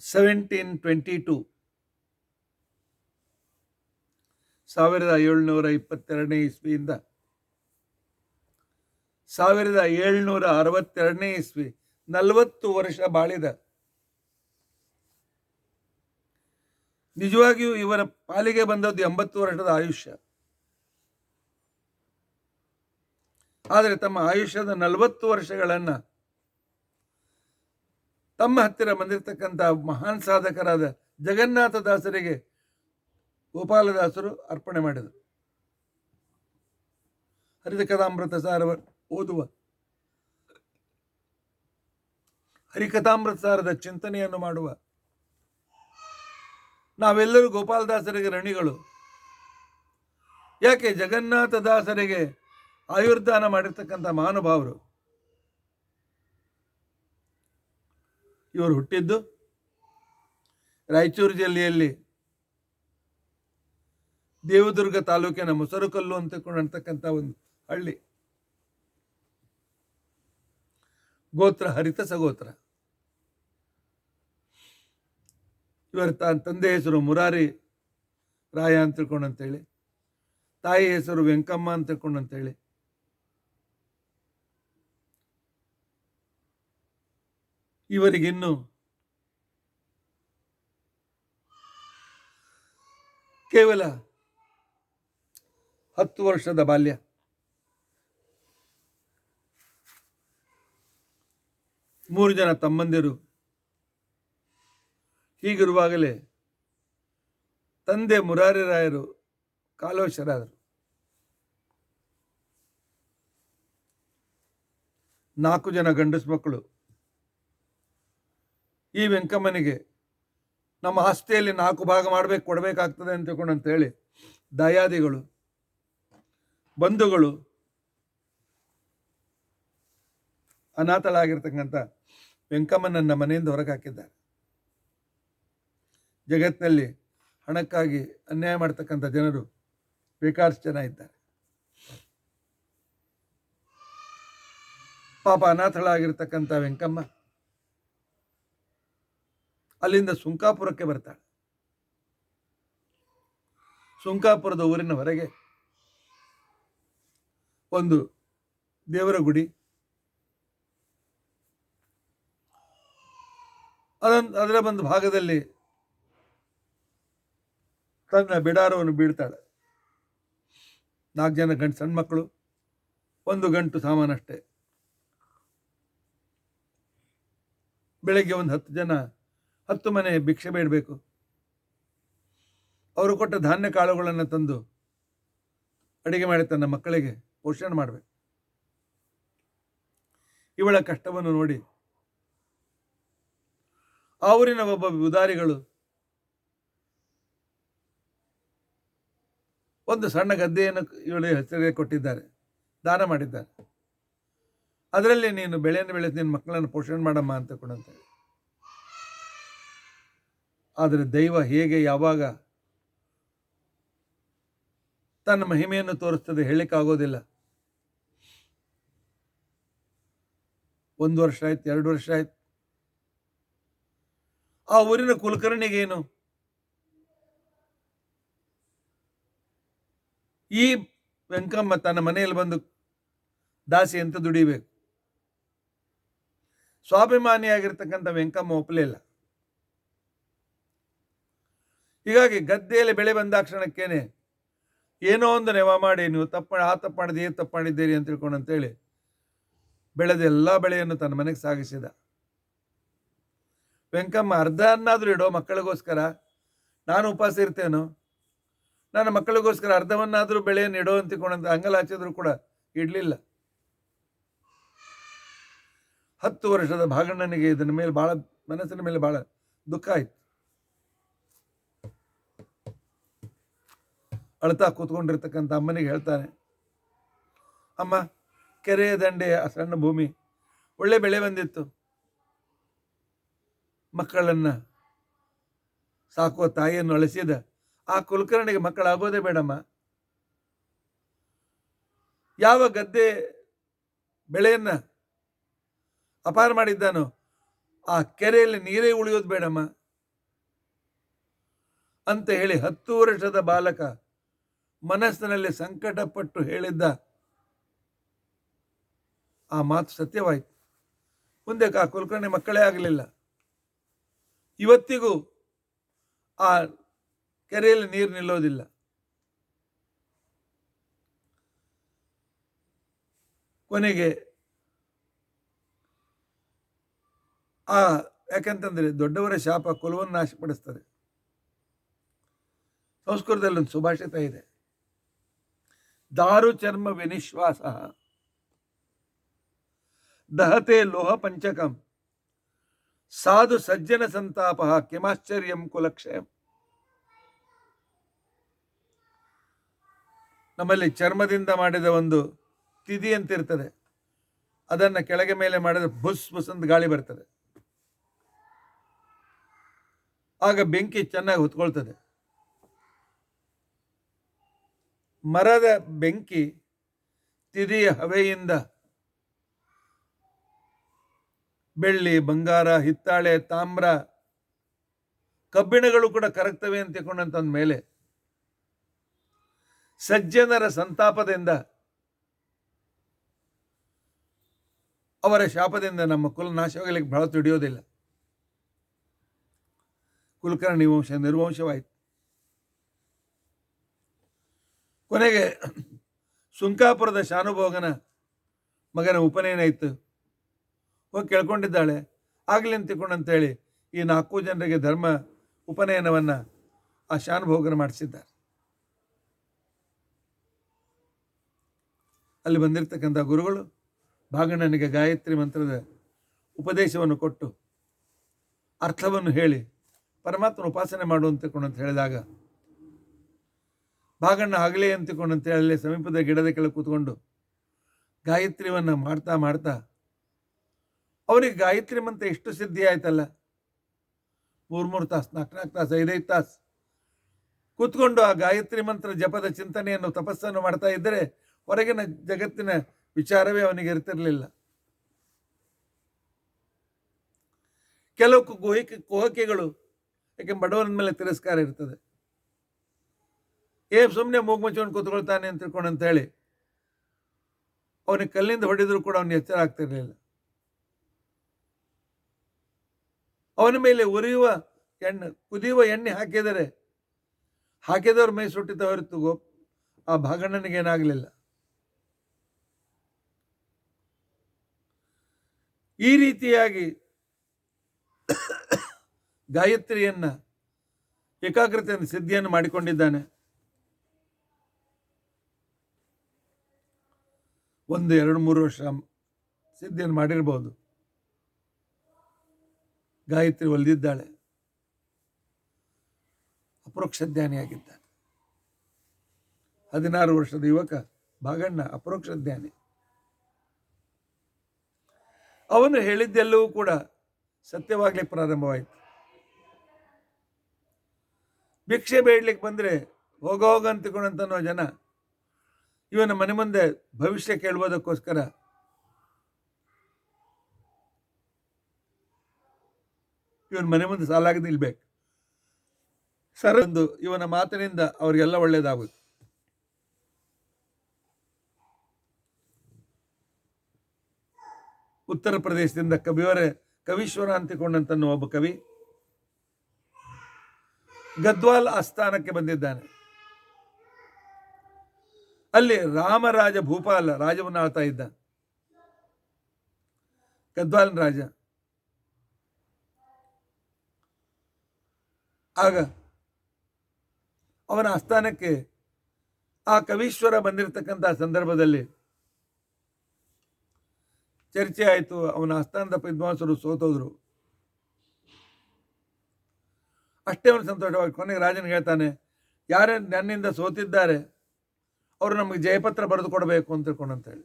(1722) 1722 ಇಸ್ವಿಯಿಂದ 1762 ಇಸ್ವಿ 40 ವರ್ಷ ಬಾಳಿದ ನಿಜವಾಗಿಯೂ ಇವರ ಪಾಲಿಗೆ ಬಂದದ್ದು 80 ವರ್ಷದ ಆಯುಷ್ಯ. ಆದರೆ ತಮ್ಮ ಆಯುಷ್ಯದ 40 ವರ್ಷಗಳನ್ನು ತಮ್ಮ ಹತ್ತಿರ ಬಂದಿರತಕ್ಕಂಥ ಮಹಾನ್ ಸಾಧಕರಾದ ಜಗನ್ನಾಥದಾಸರಿಗೆ ಗೋಪಾಲದಾಸರು ಅರ್ಪಣೆ ಮಾಡಿದರು. ಹರಿಕಥಾಮೃತ ಸಾರ ಓದುವ, ಹರಿಕಥಾಮೃತ ಸಾರದ ಚಿಂತನೆಯನ್ನು ಮಾಡುವ ನಾವೆಲ್ಲರೂ ಗೋಪಾಲದಾಸರಿಗೆ ಋಣಿಗಳು. ಯಾಕೆ? ಜಗನ್ನಾಥದಾಸರಿಗೆ ಆಯುರ್ದಾನ ಮಾಡಿರ್ತಕ್ಕಂಥ ಮಹಾನುಭಾವರು. ಇವರು ಹುಟ್ಟಿದ್ದು ರಾಯಚೂರು ಜಿಲ್ಲೆಯಲ್ಲಿ ದೇವದುರ್ಗ ತಾಲೂಕಿನ ಮುಸರುಕಲ್ಲು ಅಂತಕ್ಕಂಥ ಒಂದು ಹಳ್ಳಿ. ಗೋತ್ರ ಹರಿತ ಸಗೋತ್ರ. ಇವರ ತಂದೆ ಹೆಸರು ಮುರಾರಿ ರಾಯ ಅಂತ ತಿಳ್ಕೊಂಡಂತೇಳಿ, ತಾಯಿ ಹೆಸರು ವೆಂಕಮ್ಮ ಅಂತ ತಿಳ್ಕೊಂಡಂತೇಳಿ. ಇವರಿಗಿನ್ನು ಕೇವಲ 10 ವರ್ಷದ ಬಾಲ್ಯ. ಮೂರು ಜನ ತಮ್ಮಂದಿರು. ಹೀಗಿರುವಾಗಲೇ ತಂದೆ ಮುರಾರಿ ರಾಯರು ಕಾಲವಶರಾದರು. 4 ಜನ ಗಂಡಸು ಮಕ್ಕಳು. ಈ ವೆಂಕಮ್ಮನಿಗೆ ನಮ್ಮ ಆಸ್ತಿಯಲ್ಲಿ 4 ಭಾಗ ಕೊಡಬೇಕಾಗ್ತದೆ ಅಂತ ತಿಳ್ಕೊಂಡಂತೇಳಿ ದಾಯಾದಿಗಳು, ಬಂಧುಗಳು ಅನಾಥಳಾಗಿರ್ತಕ್ಕಂಥ ವೆಂಕಮ್ಮನನ್ನ ಮನೆಯಿಂದ ಹೊರಗೆ ಹಾಕಿದ್ದಾರೆ. ಜಗತ್ತಿನಲ್ಲಿ ಹಣಕ್ಕಾಗಿ ಅನ್ಯಾಯ ಮಾಡ್ತಕ್ಕಂಥ ಜನರು ಬೇಕಾದಷ್ಟು ಜನ ಇದ್ದಾರೆ. ಪಾಪ ಅನಾಥಳಾಗಿರ್ತಕ್ಕಂಥ ವೆಂಕಮ್ಮ ಅಲ್ಲಿಂದ ಸುಂಕಾಪುರಕ್ಕೆ ಬರ್ತಾಳೆ. ಸುಂಕಾಪುರದ ಊರಿನ ಹೊರಗೆ ಒಂದು ದೇವರ ಗುಡಿ, ಅದರ ಒಂದು ಭಾಗದಲ್ಲಿ ತನ್ನ ಬಿಡಾರವನ್ನು ಬೀಳ್ತಾಳೆ. 4 ಜನ ಸಣ್ಣ ಮಕ್ಕಳು, 1 ಗಂಟು ಸಾಮಾನಷ್ಟೇ. ಬೆಳಗ್ಗೆ ಒಂದು 10 ಮನೆ ಭಿಕ್ಷೆ ಬೇಡಬೇಕು. ಅವರು ಕೊಟ್ಟ ಧಾನ್ಯ ಕಾಳುಗಳನ್ನು ತಂದು ಅಡಿಗೆ ಮಾಡಿ ತನ್ನ ಮಕ್ಕಳಿಗೆ ಪೋಷಣೆ ಮಾಡಬೇಕು. ಇವಳ ಕಷ್ಟವನ್ನು ನೋಡಿ ಆ ಊರಿನ ಒಬ್ಬ ಉದಾರಿಗಳು ಒಂದು ಸಣ್ಣ ಗದ್ದೆಯನ್ನು ಇವಳ ಹೆಸರಿಗೆ ಕೊಟ್ಟಿದ್ದಾರೆ, ದಾನ ಮಾಡಿದ್ದಾರೆ. ಅದರಲ್ಲಿ ನೀನು ಬೆಳೆಯನ್ನು ಬೆಳೆಸಿ ನಿನ್ನ ಮಕ್ಕಳನ್ನು ಪೋಷಣೆ ಮಾಡಮ್ಮ ಅಂತ ಕೊಡಂತೇಳಿ. ಆದರೆ ದೈವ ಹೇಗೆ ಯಾವಾಗ ತನ್ನ ಮಹಿಮೆಯನ್ನು ತೋರಿಸ್ತದೆ ಹೇಳಲಿಕ್ಕಾಗೋದಿಲ್ಲ. 1 ವರ್ಷ ಆಯ್ತು, 2 ವರ್ಷ ಆಯ್ತು. ಆ ಊರಿನ ಕುಲಕರ್ಣಿಗೇನು ಈ ವೆಂಕಮ್ಮ ತನ್ನ ಮನೆಯಲ್ಲಿ ಬಂದು ದಾಸಿ ಅಂತ ದುಡಿಬೇಕು. ಸ್ವಾಭಿಮಾನಿಯಾಗಿರ್ತಕ್ಕಂಥ ವೆಂಕಮ್ಮ ಒಪ್ಪಲಿಲ್ಲ. ಹೀಗಾಗಿ ಗದ್ದೆಯಲ್ಲಿ ಬೆಳೆ ಬಂದಾಕ್ಷಣಕ್ಕೇನೆ ಏನೋ ಒಂದು ನೆವ ಮಾಡಿ ನೀವು ಆ ತಪ್ಪು ಮಾಡಿದೆ ಈ ತಪ್ಪು ಮಾಡಿದ್ದೀರಿ ಅಂತ ತಿಳ್ಕೊಂಡು ಅಂತೇಳಿ ಬೆಳೆದ ಎಲ್ಲ ಬೆಳೆಯನ್ನು ತನ್ನ ಮನೆಗೆ ಸಾಗಿಸಿದ. ವೆಂಕಮ್ಮ ಅರ್ಧ ಅನ್ನಾದರೂ ಇಡೋ ಮಕ್ಕಳಿಗೋಸ್ಕರ, ನಾನು ಉಪವಾಸ ಇರ್ತೇನೋ, ನನ್ನ ಮಕ್ಕಳಿಗೋಸ್ಕರ ಅರ್ಧವನ್ನಾದರೂ ಬೆಳೆಯನ್ನು ಇಡೋ ಅಂತ ತಿಳ್ಕೊಂಡಂತ ಅಂಗಲ ಹಚ್ಚಿದ್ರು ಕೂಡ ಇಡಲಿಲ್ಲ. 10 ವರ್ಷದ ಭಾಗಣ್ಣನಿಗೆ ಇದನ್ನ ಮೇಲೆ ಭಾಳ ಮನಸ್ಸಿನ ಮೇಲೆ ಭಾಳ ದುಃಖ ಆಯ್ತು. ಅಳ್ತಾ ಕೂತ್ಕೊಂಡಿರ್ತಕ್ಕಂಥ ಅಮ್ಮನಿಗೆ ಹೇಳ್ತಾನೆ, ಅಮ್ಮ, ಕೆರೆಯ ದಂಡೆಯ ಸಣ್ಣ ಭೂಮಿ, ಒಳ್ಳೆ ಬೆಳೆ ಬಂದಿತ್ತು, ಮಕ್ಕಳನ್ನು ಸಾಕುವ ತಾಯಿಯನ್ನು ಅಳಿಸಿದ ಆ ಕುಲಕರ್ಣಿಗೆ ಮಕ್ಕಳಾಗೋದೇ ಬೇಡಮ್ಮ. ಯಾವ ಗದ್ದೆ ಬೆಳೆಯನ್ನ ಅಪಾರ ಮಾಡಿದ್ದಾನೋ ಆ ಕೆರೆಯಲ್ಲಿ ನೀರೇ ಉಳಿಯೋದು ಬೇಡಮ್ಮ ಅಂತ ಹೇಳಿ 10 ವರ್ಷದ ಬಾಲಕ ಮನಸ್ಸಿನಲ್ಲಿ ಸಂಕಟಪಟ್ಟು ಹೇಳಿದ್ದ ಆ ಮಾತು ಸತ್ಯವಾಯಿತು. ಮುಂದೆ ಆ ಕುಲಕರ್ಣಿ ಮಕ್ಕಳೇ ಆಗಲಿಲ್ಲ. ಇವತ್ತಿಗೂ ಆ ಕೆರೆಯಲ್ಲಿ ನೀರು ನಿಲ್ಲೋದಿಲ್ಲ. ಕೊನೆಗೆ ಯಾಕಂತಂದ್ರೆ ದೊಡ್ಡವರ ಶಾಪ ಕುಲವನ್ನು ನಾಶಪಡಿಸ್ತದೆ. ಸಂಸ್ಕೃತದಲ್ಲಿ ಒಂದು ಸುಭಾಷಿತ ಇದೆ, ದಾರು ಚರ್ಮ ವಿನಿಶ್ವಾಸ ದಹತೆ ಲೋಹ ಪಂಚಕಂ ಸಾಧು ಸಜ್ಜನ ಸಂತಾಪ ಕಿಮಾಶ್ಚರ್ಯಂ ಕುಲಕ್ಷಯಂ. ನಮ್ಮಲ್ಲಿ ಚರ್ಮದಿಂದ ಮಾಡಿದ ಒಂದು ತಿದಿ ಅಂತಿರ್ತದೆ, ಅದನ್ನು ಕೆಳಗೆ ಮೇಲೆ ಮಾಡಿದ್ರೆ ಬುಸ್ ಬುಸ್ ಅಂತ ಗಾಳಿ ಬರ್ತದೆ, ಆಗ ಬೆಂಕಿ ಚೆನ್ನಾಗಿ ಹೊತ್ಕೊಳ್ತದೆ. ಮರದ ಬೆಂಕಿ ತಿದಿಯ ಹವೆಯಿಂದ ಬೆಳ್ಳಿ, ಬಂಗಾರ, ಹಿತ್ತಾಳೆ, ತಾಮ್ರ, ಕಬ್ಬಿಣಗಳು ಕೂಡ ಕರಗ್ತವೆ ಅಂತ ತಿಳ್ಕೊಂಡಂತಂದ ಮೇಲೆ ಸಜ್ಜನರ ಸಂತಾಪದಿಂದ, ಅವರ ಶಾಪದಿಂದ ನಮ್ಮ ಕುಲ ನಾಶವಾಗಲಿಕ್ಕೆ ಬಹಳ ತುಡಿಯೋದಿಲ್ಲ. ಕುಲಕರ್ಣಿ ವಂಶ ನಿರ್ವಂಶವಾಯಿತು. ಕೊನೆಗೆ ಸುಂಕಾಪುರದ ಶಾನುಭೋಗನ ಮಗನ ಉಪನಯನ ಇತ್ತು. ಹೋಗಿ ಕೇಳ್ಕೊಂಡಿದ್ದಾಳೆ, ಆಗಲಿ ಅಂತ ತಿಳ್ಕೊಂಡಂತೇಳಿ ಈ 4 ಜನರಿಗೆ ಧರ್ಮ ಉಪನಯನವನ್ನು ಆ ಶಾನುಭೋಗನ ಮಾಡಿಸಿದ್ದಾರೆ. ಅಲ್ಲಿ ಬಂದಿರತಕ್ಕಂಥ ಗುರುಗಳು ಭಾಗಣ್ಣನಿಗೆ ಗಾಯತ್ರಿ ಮಂತ್ರದ ಉಪದೇಶವನ್ನು ಕೊಟ್ಟು ಅರ್ಥವನ್ನು ಹೇಳಿ ಪರಮಾತ್ಮನ ಉಪಾಸನೆ ಮಾಡು ಅಂತ ಹೇಳಿದಾಗ ಭಾಗಣ್ಣ ಆಗಲೇ ಅಂತಿಕೊಂಡಂತ ಹೇಳಿ ಸಮೀಪದ ಗಿಡದ ಕೆಳಗೆ ಕೂತ್ಕೊಂಡು ಗಾಯತ್ರಿಯನ್ನು ಮಾಡ್ತಾ ಮಾಡ್ತಾ ಅವನಿಗೆ ಗಾಯತ್ರಿ ಮಂತ್ರ ಎಷ್ಟು ಸಿದ್ಧಿ ಆಯ್ತಲ್ಲ. 3 ತಾಸು, 4 ತಾಸು, 5 ತಾಸು ಕೂತ್ಕೊಂಡು ಆ ಗಾಯತ್ರಿ ಮಂತ್ರ ಜಪದ ಚಿಂತನೆಯನ್ನು, ತಪಸ್ಸನ್ನು ಮಾಡ್ತಾ ಇದ್ದರೆ ಹೊರಗಿನ ಜಗತ್ತಿನ ವಿಚಾರವೇ ಅವನಿಗೆ ಇರ್ತಿರ್ಲಿಲ್ಲ. ಕೆಲವು ಕುಹಕೆಗಳು, ಯಾಕೆ ಬಡವನ ಮೇಲೆ ತಿರಸ್ಕಾರ ಇರ್ತದೆ, ಸುಮ್ಮನೆ ಮೂಗು ಮುಚ್ಕೊಂಡು ಕೂತ್ಕೊಳ್ತಾನೆ ಅಂತ ತಿಳ್ಕೊಂಡಂತ ಹೇಳಿ ಅವನಿಗೆ ಕಲ್ಲಿಂದ ಹೊಡೆದ್ರು ಕೂಡ ಅವನಿಗೆ ಎಚ್ಚರ ಆಗ್ತಿರ್ಲಿಲ್ಲ. ಅವನ ಮೇಲೆ ಉರಿಯುವ ಕುದಿಯುವ ಎಣ್ಣೆ ಹಾಕಿದವ್ರ ಮೈ ಸುಟ್ಟಿತ ಹೊರತು ಆ ಭಾಗಣ್ಣನಿಗೇನಾಗಲಿಲ್ಲ. ಈ ರೀತಿಯಾಗಿ ಗಾಯತ್ರಿಯನ್ನ ಏಕಾಗ್ರತೆಯಿಂದ ಸಿದ್ಧಿಯನ್ನು ಮಾಡಿಕೊಂಡಿದ್ದಾನೆ. 1, 2, 3 ವರ್ಷ ಸಿದ್ಧಿಯನ್ನು ಮಾಡಿರ್ಬೋದು. ಗಾಯತ್ರಿ ಒಲಿದಿದ್ದಾಳೆ, ಅಪರೋಕ್ಷ ಜ್ಞಾನಿಯಾಗಿದ್ದಾನೆ. 16 ವರ್ಷದ ಯುವಕ ಭಾಗಣ್ಣ ಅಪರೋಕ್ಷ ಜ್ಞಾನಿ. ಅವನು ಹೇಳಿದ್ದೆಲ್ಲವೂ ಕೂಡ ಸತ್ಯವಾಗ್ಲಿಕ್ಕೆ ಪ್ರಾರಂಭವಾಯಿತು. ಭಿಕ್ಷೆ ಬೇಡ್ಲಿಕ್ಕೆ ಬಂದರೆ ಹೋಗ ಅಂತಿಕೊಂಡಂತನೋ ಜನ ಇವನ ಮನೆ ಮುಂದೆ ಭವಿಷ್ಯ ಕೇಳುವುದಕ್ಕೋಸ್ಕರ ಇವನ ಮನೆ ಮುಂದೆ ಸಾಲಾಗಿ ನಿಲ್ಬೇಕು. ಸರಂದು ಇವನ ಮಾತಿನಿಂದ ಅವರಿಗೆಲ್ಲ ಒಳ್ಳೇದಾಗುತ್ತೆ. ಉತ್ತರ ಪ್ರದೇಶದಿಂದ ಕವೀಶ್ವರ ಅಂತಿಕೊಂಡಂತನ್ನೋ ಒಬ್ಬ ಕವಿ ಗದ್ವಾಲ್ ಆಸ್ಥಾನಕ್ಕೆ ಬಂದಿದ್ದಾನೆ. ಅಲ್ಲಿ ರಾಮರಾಜ ಭೂಪಾಲ ರಾಜವನ್ನು ಆಳ್ತಾ ಇದ್ದ. ಗದ್ವಾಲ್ ರಾಜ. ಆಗ ಅವನ ಆಸ್ಥಾನಕ್ಕೆ ಆ ಕವೀಶ್ವರ ಬಂದಿರತಕ್ಕಂತಹ ಸಂದರ್ಭದಲ್ಲಿ ಚರ್ಚೆ ಆಯಿತು. ಅವನ ಆಸ್ಥಾನದ ವಿದ್ವಾಂಸರು ಸೋತೋದ್ರು. ಅಷ್ಟೇ ಅವನು ಸಂತೋಷವಾಗಿ ಕೊನೆಗೆ ರಾಜನಿಗೆ ಹೇಳ್ತಾನೆ, ಯಾರೇ ನನ್ನಿಂದ ಸೋತಿದ್ದಾರೆ ಅವರು ನಮಗೆ ಜಯಪತ್ರ ಬರೆದು ಕೊಡಬೇಕು ಅಂತ ತಿಳ್ಕೊಂಡಂತ ಹೇಳಿ.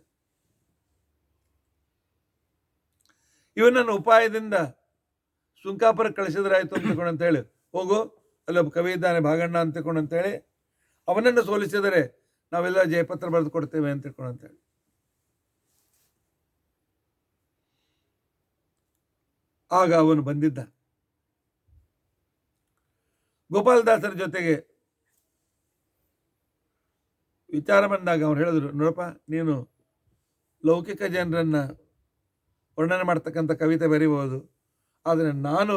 ಇವನನ್ನು ಉಪಾಯದಿಂದ ಸುಂಕಾಪುರಕ್ಕೆ ಕಳಿಸಿದ್ರಾಯ್ತು ಅಂತ ತಿಳ್ಕೊಂಡಂತ ಹೇಳಿ, ಹೋಗು ಅಲ್ಲೊಬ್ಬ ಕವಿ ಇದ್ದಾನೆ ಭಾಗಣ್ಣ ಅಂತ ತಿಳ್ಕೊಂಡಂತೇಳಿ ಅವನನ್ನು ಸೋಲಿಸಿದರೆ ನಾವೆಲ್ಲ ಜಯಪತ್ರ ಬರೆದು ಕೊಡ್ತೇವೆ ಅಂತ ತಿಳ್ಕೊಂಡಂತೇಳಿ. ಆಗ ಅವನು ಬಂದಿದ್ದ. ಗೋಪಾಲದಾಸರ ಜೊತೆಗೆ ವಿಚಾರ ಬಂದಾಗ ಅವ್ರು ಹೇಳಿದ್ರು, ನೋಡಪ್ಪ, ನೀನು ಲೌಕಿಕ ಜನರನ್ನ ವರ್ಣನೆ ಮಾಡ್ತಕ್ಕಂಥ ಕವಿತೆ ಬರೀಬಹುದು, ಆದರೆ ನಾನು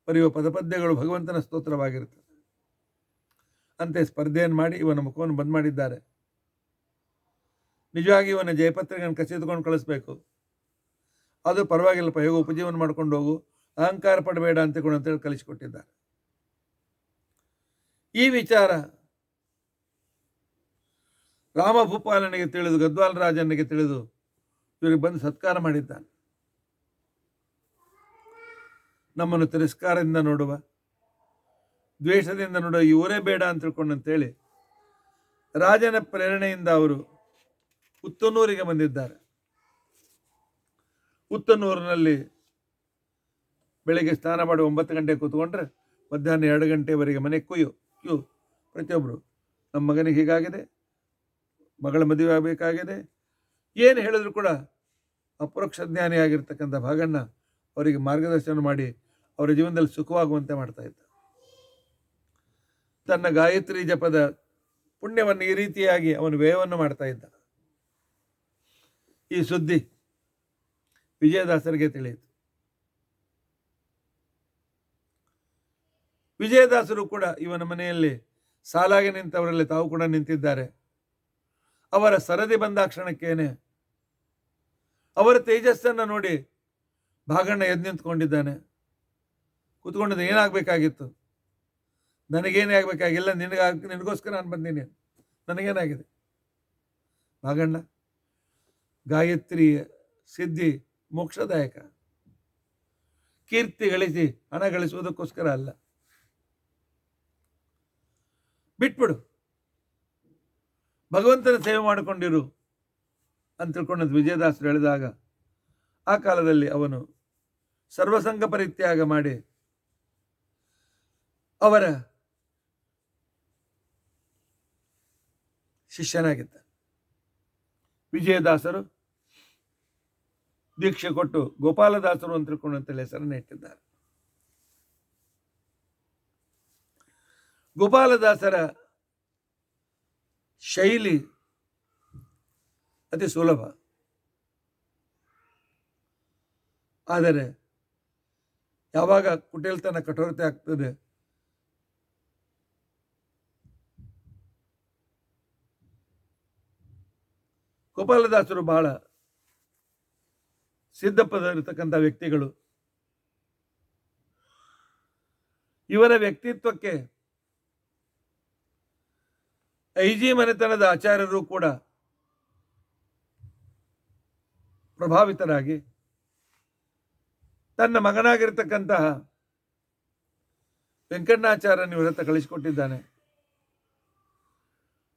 ಬರೆಯುವ ಪದಪದ್ಯಗಳು ಭಗವಂತನ ಸ್ತೋತ್ರವಾಗಿರ್ತದೆ. ಅಂತೆ ಸ್ಪರ್ಧೆಯನ್ನು ಮಾಡಿ ಇವನ ಮುಖವನ್ನು ಬಂದ್ ಮಾಡಿದ್ದಾರೆ. ನಿಜವಾಗಿ ಇವನ ಜಯಪತ್ರಿಕೆಯನ್ನು ಕಸಿದುಕೊಂಡು ಕಳಿಸ್ಬೇಕು. ಅದು ಪರವಾಗಿಲ್ಲಪ್ಪ, ಹೇಗೋ ಉಪಜೀವನ ಮಾಡ್ಕೊಂಡು ಹೋಗು, ಅಹಂಕಾರ ಪಡಬೇಡ ಅಂತೇಳಿ ಕಲಿಸಿಕೊಟ್ಟಿದ್ದಾರೆ. ಈ ವಿಚಾರ ರಾಮಭೂಪಾಲನಿಗೆ ತಿಳಿದು, ಗದ್ವಾಲ್ ರಾಜನಿಗೆ ತಿಳಿದು ಇವರಿಗೆ ಬಂದು ಸತ್ಕಾರ ಮಾಡಿದ್ದಾನೆ. ನಮ್ಮನ್ನು ತಿರಸ್ಕಾರದಿಂದ ನೋಡುವ, ದ್ವೇಷದಿಂದ ನೋಡುವ ಇವರೇ ಬೇಡ ಅಂತ ತಿಳ್ಕೊಂಡಂತೇಳಿ ರಾಜನ ಪ್ರೇರಣೆಯಿಂದ ಅವರು ಉತ್ತನೂರಿಗೆ ಬಂದಿದ್ದಾರೆ. ಉತ್ತನೂರಿನಲ್ಲಿ ಬೆಳಗ್ಗೆ ಸ್ನಾನ ಮಾಡಿ 9 ಗಂಟೆಗೆ ಕೂತ್ಕೊಂಡ್ರೆ ಮಧ್ಯಾಹ್ನ 2 ಗಂಟೆವರೆಗೆ ಮನೆ ಕ್ಯೂ ಪ್ರತಿಯೊಬ್ಬರು, ನಮ್ಮ ಮಗನಿಗೆ ಹೀಗಾಗಿದೆ, ಮಗಳ ಮದುವೆ ಆಗಬೇಕಾಗಿದೆ, ಏನು ಹೇಳಿದ್ರು ಕೂಡ ಅಪರೋಕ್ಷ ಜ್ಞಾನಿಯಾಗಿರ್ತಕ್ಕಂಥ ಭಾಗಣ್ಣ ಅವರಿಗೆ ಮಾರ್ಗದರ್ಶನ ಮಾಡಿ ಅವರ ಜೀವನದಲ್ಲಿ ಸುಖವಾಗುವಂತೆ ಮಾಡ್ತಾ ಇದ್ದ. ತನ್ನ ಗಾಯತ್ರಿ ಜಪದ ಪುಣ್ಯವನ್ನು ಈ ರೀತಿಯಾಗಿ ಅವನು ವ್ಯಯವನ್ನು ಮಾಡ್ತಾ ಇದ್ದ. ಈ ಸುದ್ದಿ ವಿಜಯದಾಸರಿಗೆ ತಿಳಿಯಿತು. ವಿಜಯದಾಸರು ಕೂಡ ಇವನ ಮನೆಯಲ್ಲಿ ಸಾಲಾಗಿ ನಿಂತವರಲ್ಲಿ ತಾವು ಕೂಡ ನಿಂತಿದ್ದಾರೆ. ಅವರ ಸರದಿ ಬಂದ ಕ್ಷಣಕ್ಕೇನೆ ಅವರ ತೇಜಸ್ಸನ್ನು ನೋಡಿ ಭಾಗಣ್ಣ ಎದ್ದು ನಿಂತ್ಕೊಂಡಿದ್ದಾನೆ. ಕೂತ್ಕೊಂಡಿದ್ದ, ಏನಾಗಬೇಕಾಗಿತ್ತು? ನನಗೇನೇ ಆಗಬೇಕಾಗಿಲ್ಲ, ನಿನಗೋಸ್ಕರ ನಾನು ಬಂದೀನಿ, ನನಗೇನಾಗಿದೆ? ಭಾಗಣ್ಣ, ಗಾಯತ್ರಿ ಸಿದ್ಧಿ ಮೋಕ್ಷದಾಯಕ, ಕೀರ್ತಿ ಗಳಿಸಿ ಹಣ ಗಳಿಸುವುದಕ್ಕೋಸ್ಕರ ಅಲ್ಲ. ಬಿಟ್ಬಿಡು, ಭಗವಂತನ ಸೇವೆ ಮಾಡಿಕೊಂಡಿರು ಅಂತ ತಿಳ್ಕೊಂಡದ್ದು ವಿಜಯದಾಸರು ಹೇಳಿದಾಗ ಆ ಕಾಲದಲ್ಲಿ ಅವನು ಸರ್ವಸಂಗ ಪರಿತ್ಯಾಗ ಮಾಡಿ ಅವರ ಶಿಷ್ಯನಾಗಿದ್ದ. ವಿಜಯದಾಸರು ದೀಕ್ಷೆ ಕೊಟ್ಟು ಗೋಪಾಲದಾಸರು ಅಂತ ತಿಳ್ಕೊಂಡಂತೇಳಿ ಹೆಸರನ್ನು ಇಟ್ಟಿದ್ದಾರೆ. ಗೋಪಾಲದಾಸರ ಶೈಲಿ ಅತಿ ಸುಲಭ, ಆದರೆ ಯಾವಾಗ ಕುಟಿಲ್ತನ ಕಠೋರತೆ ಆಗ್ತದೆ ಗೋಪಾಲದಾಸರು ಬಹಳ ಸಿದ್ಧಪದಿರತಕ್ಕಂಥ ವ್ಯಕ್ತಿಗಳು. ಇವರ ವ್ಯಕ್ತಿತ್ವಕ್ಕೆ ಐಜಿ ಮನೆತನದ ಆಚಾರ್ಯರು ಕೂಡ ಪ್ರಭಾವಿತರಾಗಿ ತನ್ನ ಮಗನಾಗಿರ್ತಕ್ಕಂತಹ ವೆಂಕಣ್ಣಾಚಾರ್ಯನ ಇವರ ಹತ್ರ ಕಳಿಸಿಕೊಟ್ಟಿದ್ದಾನೆ.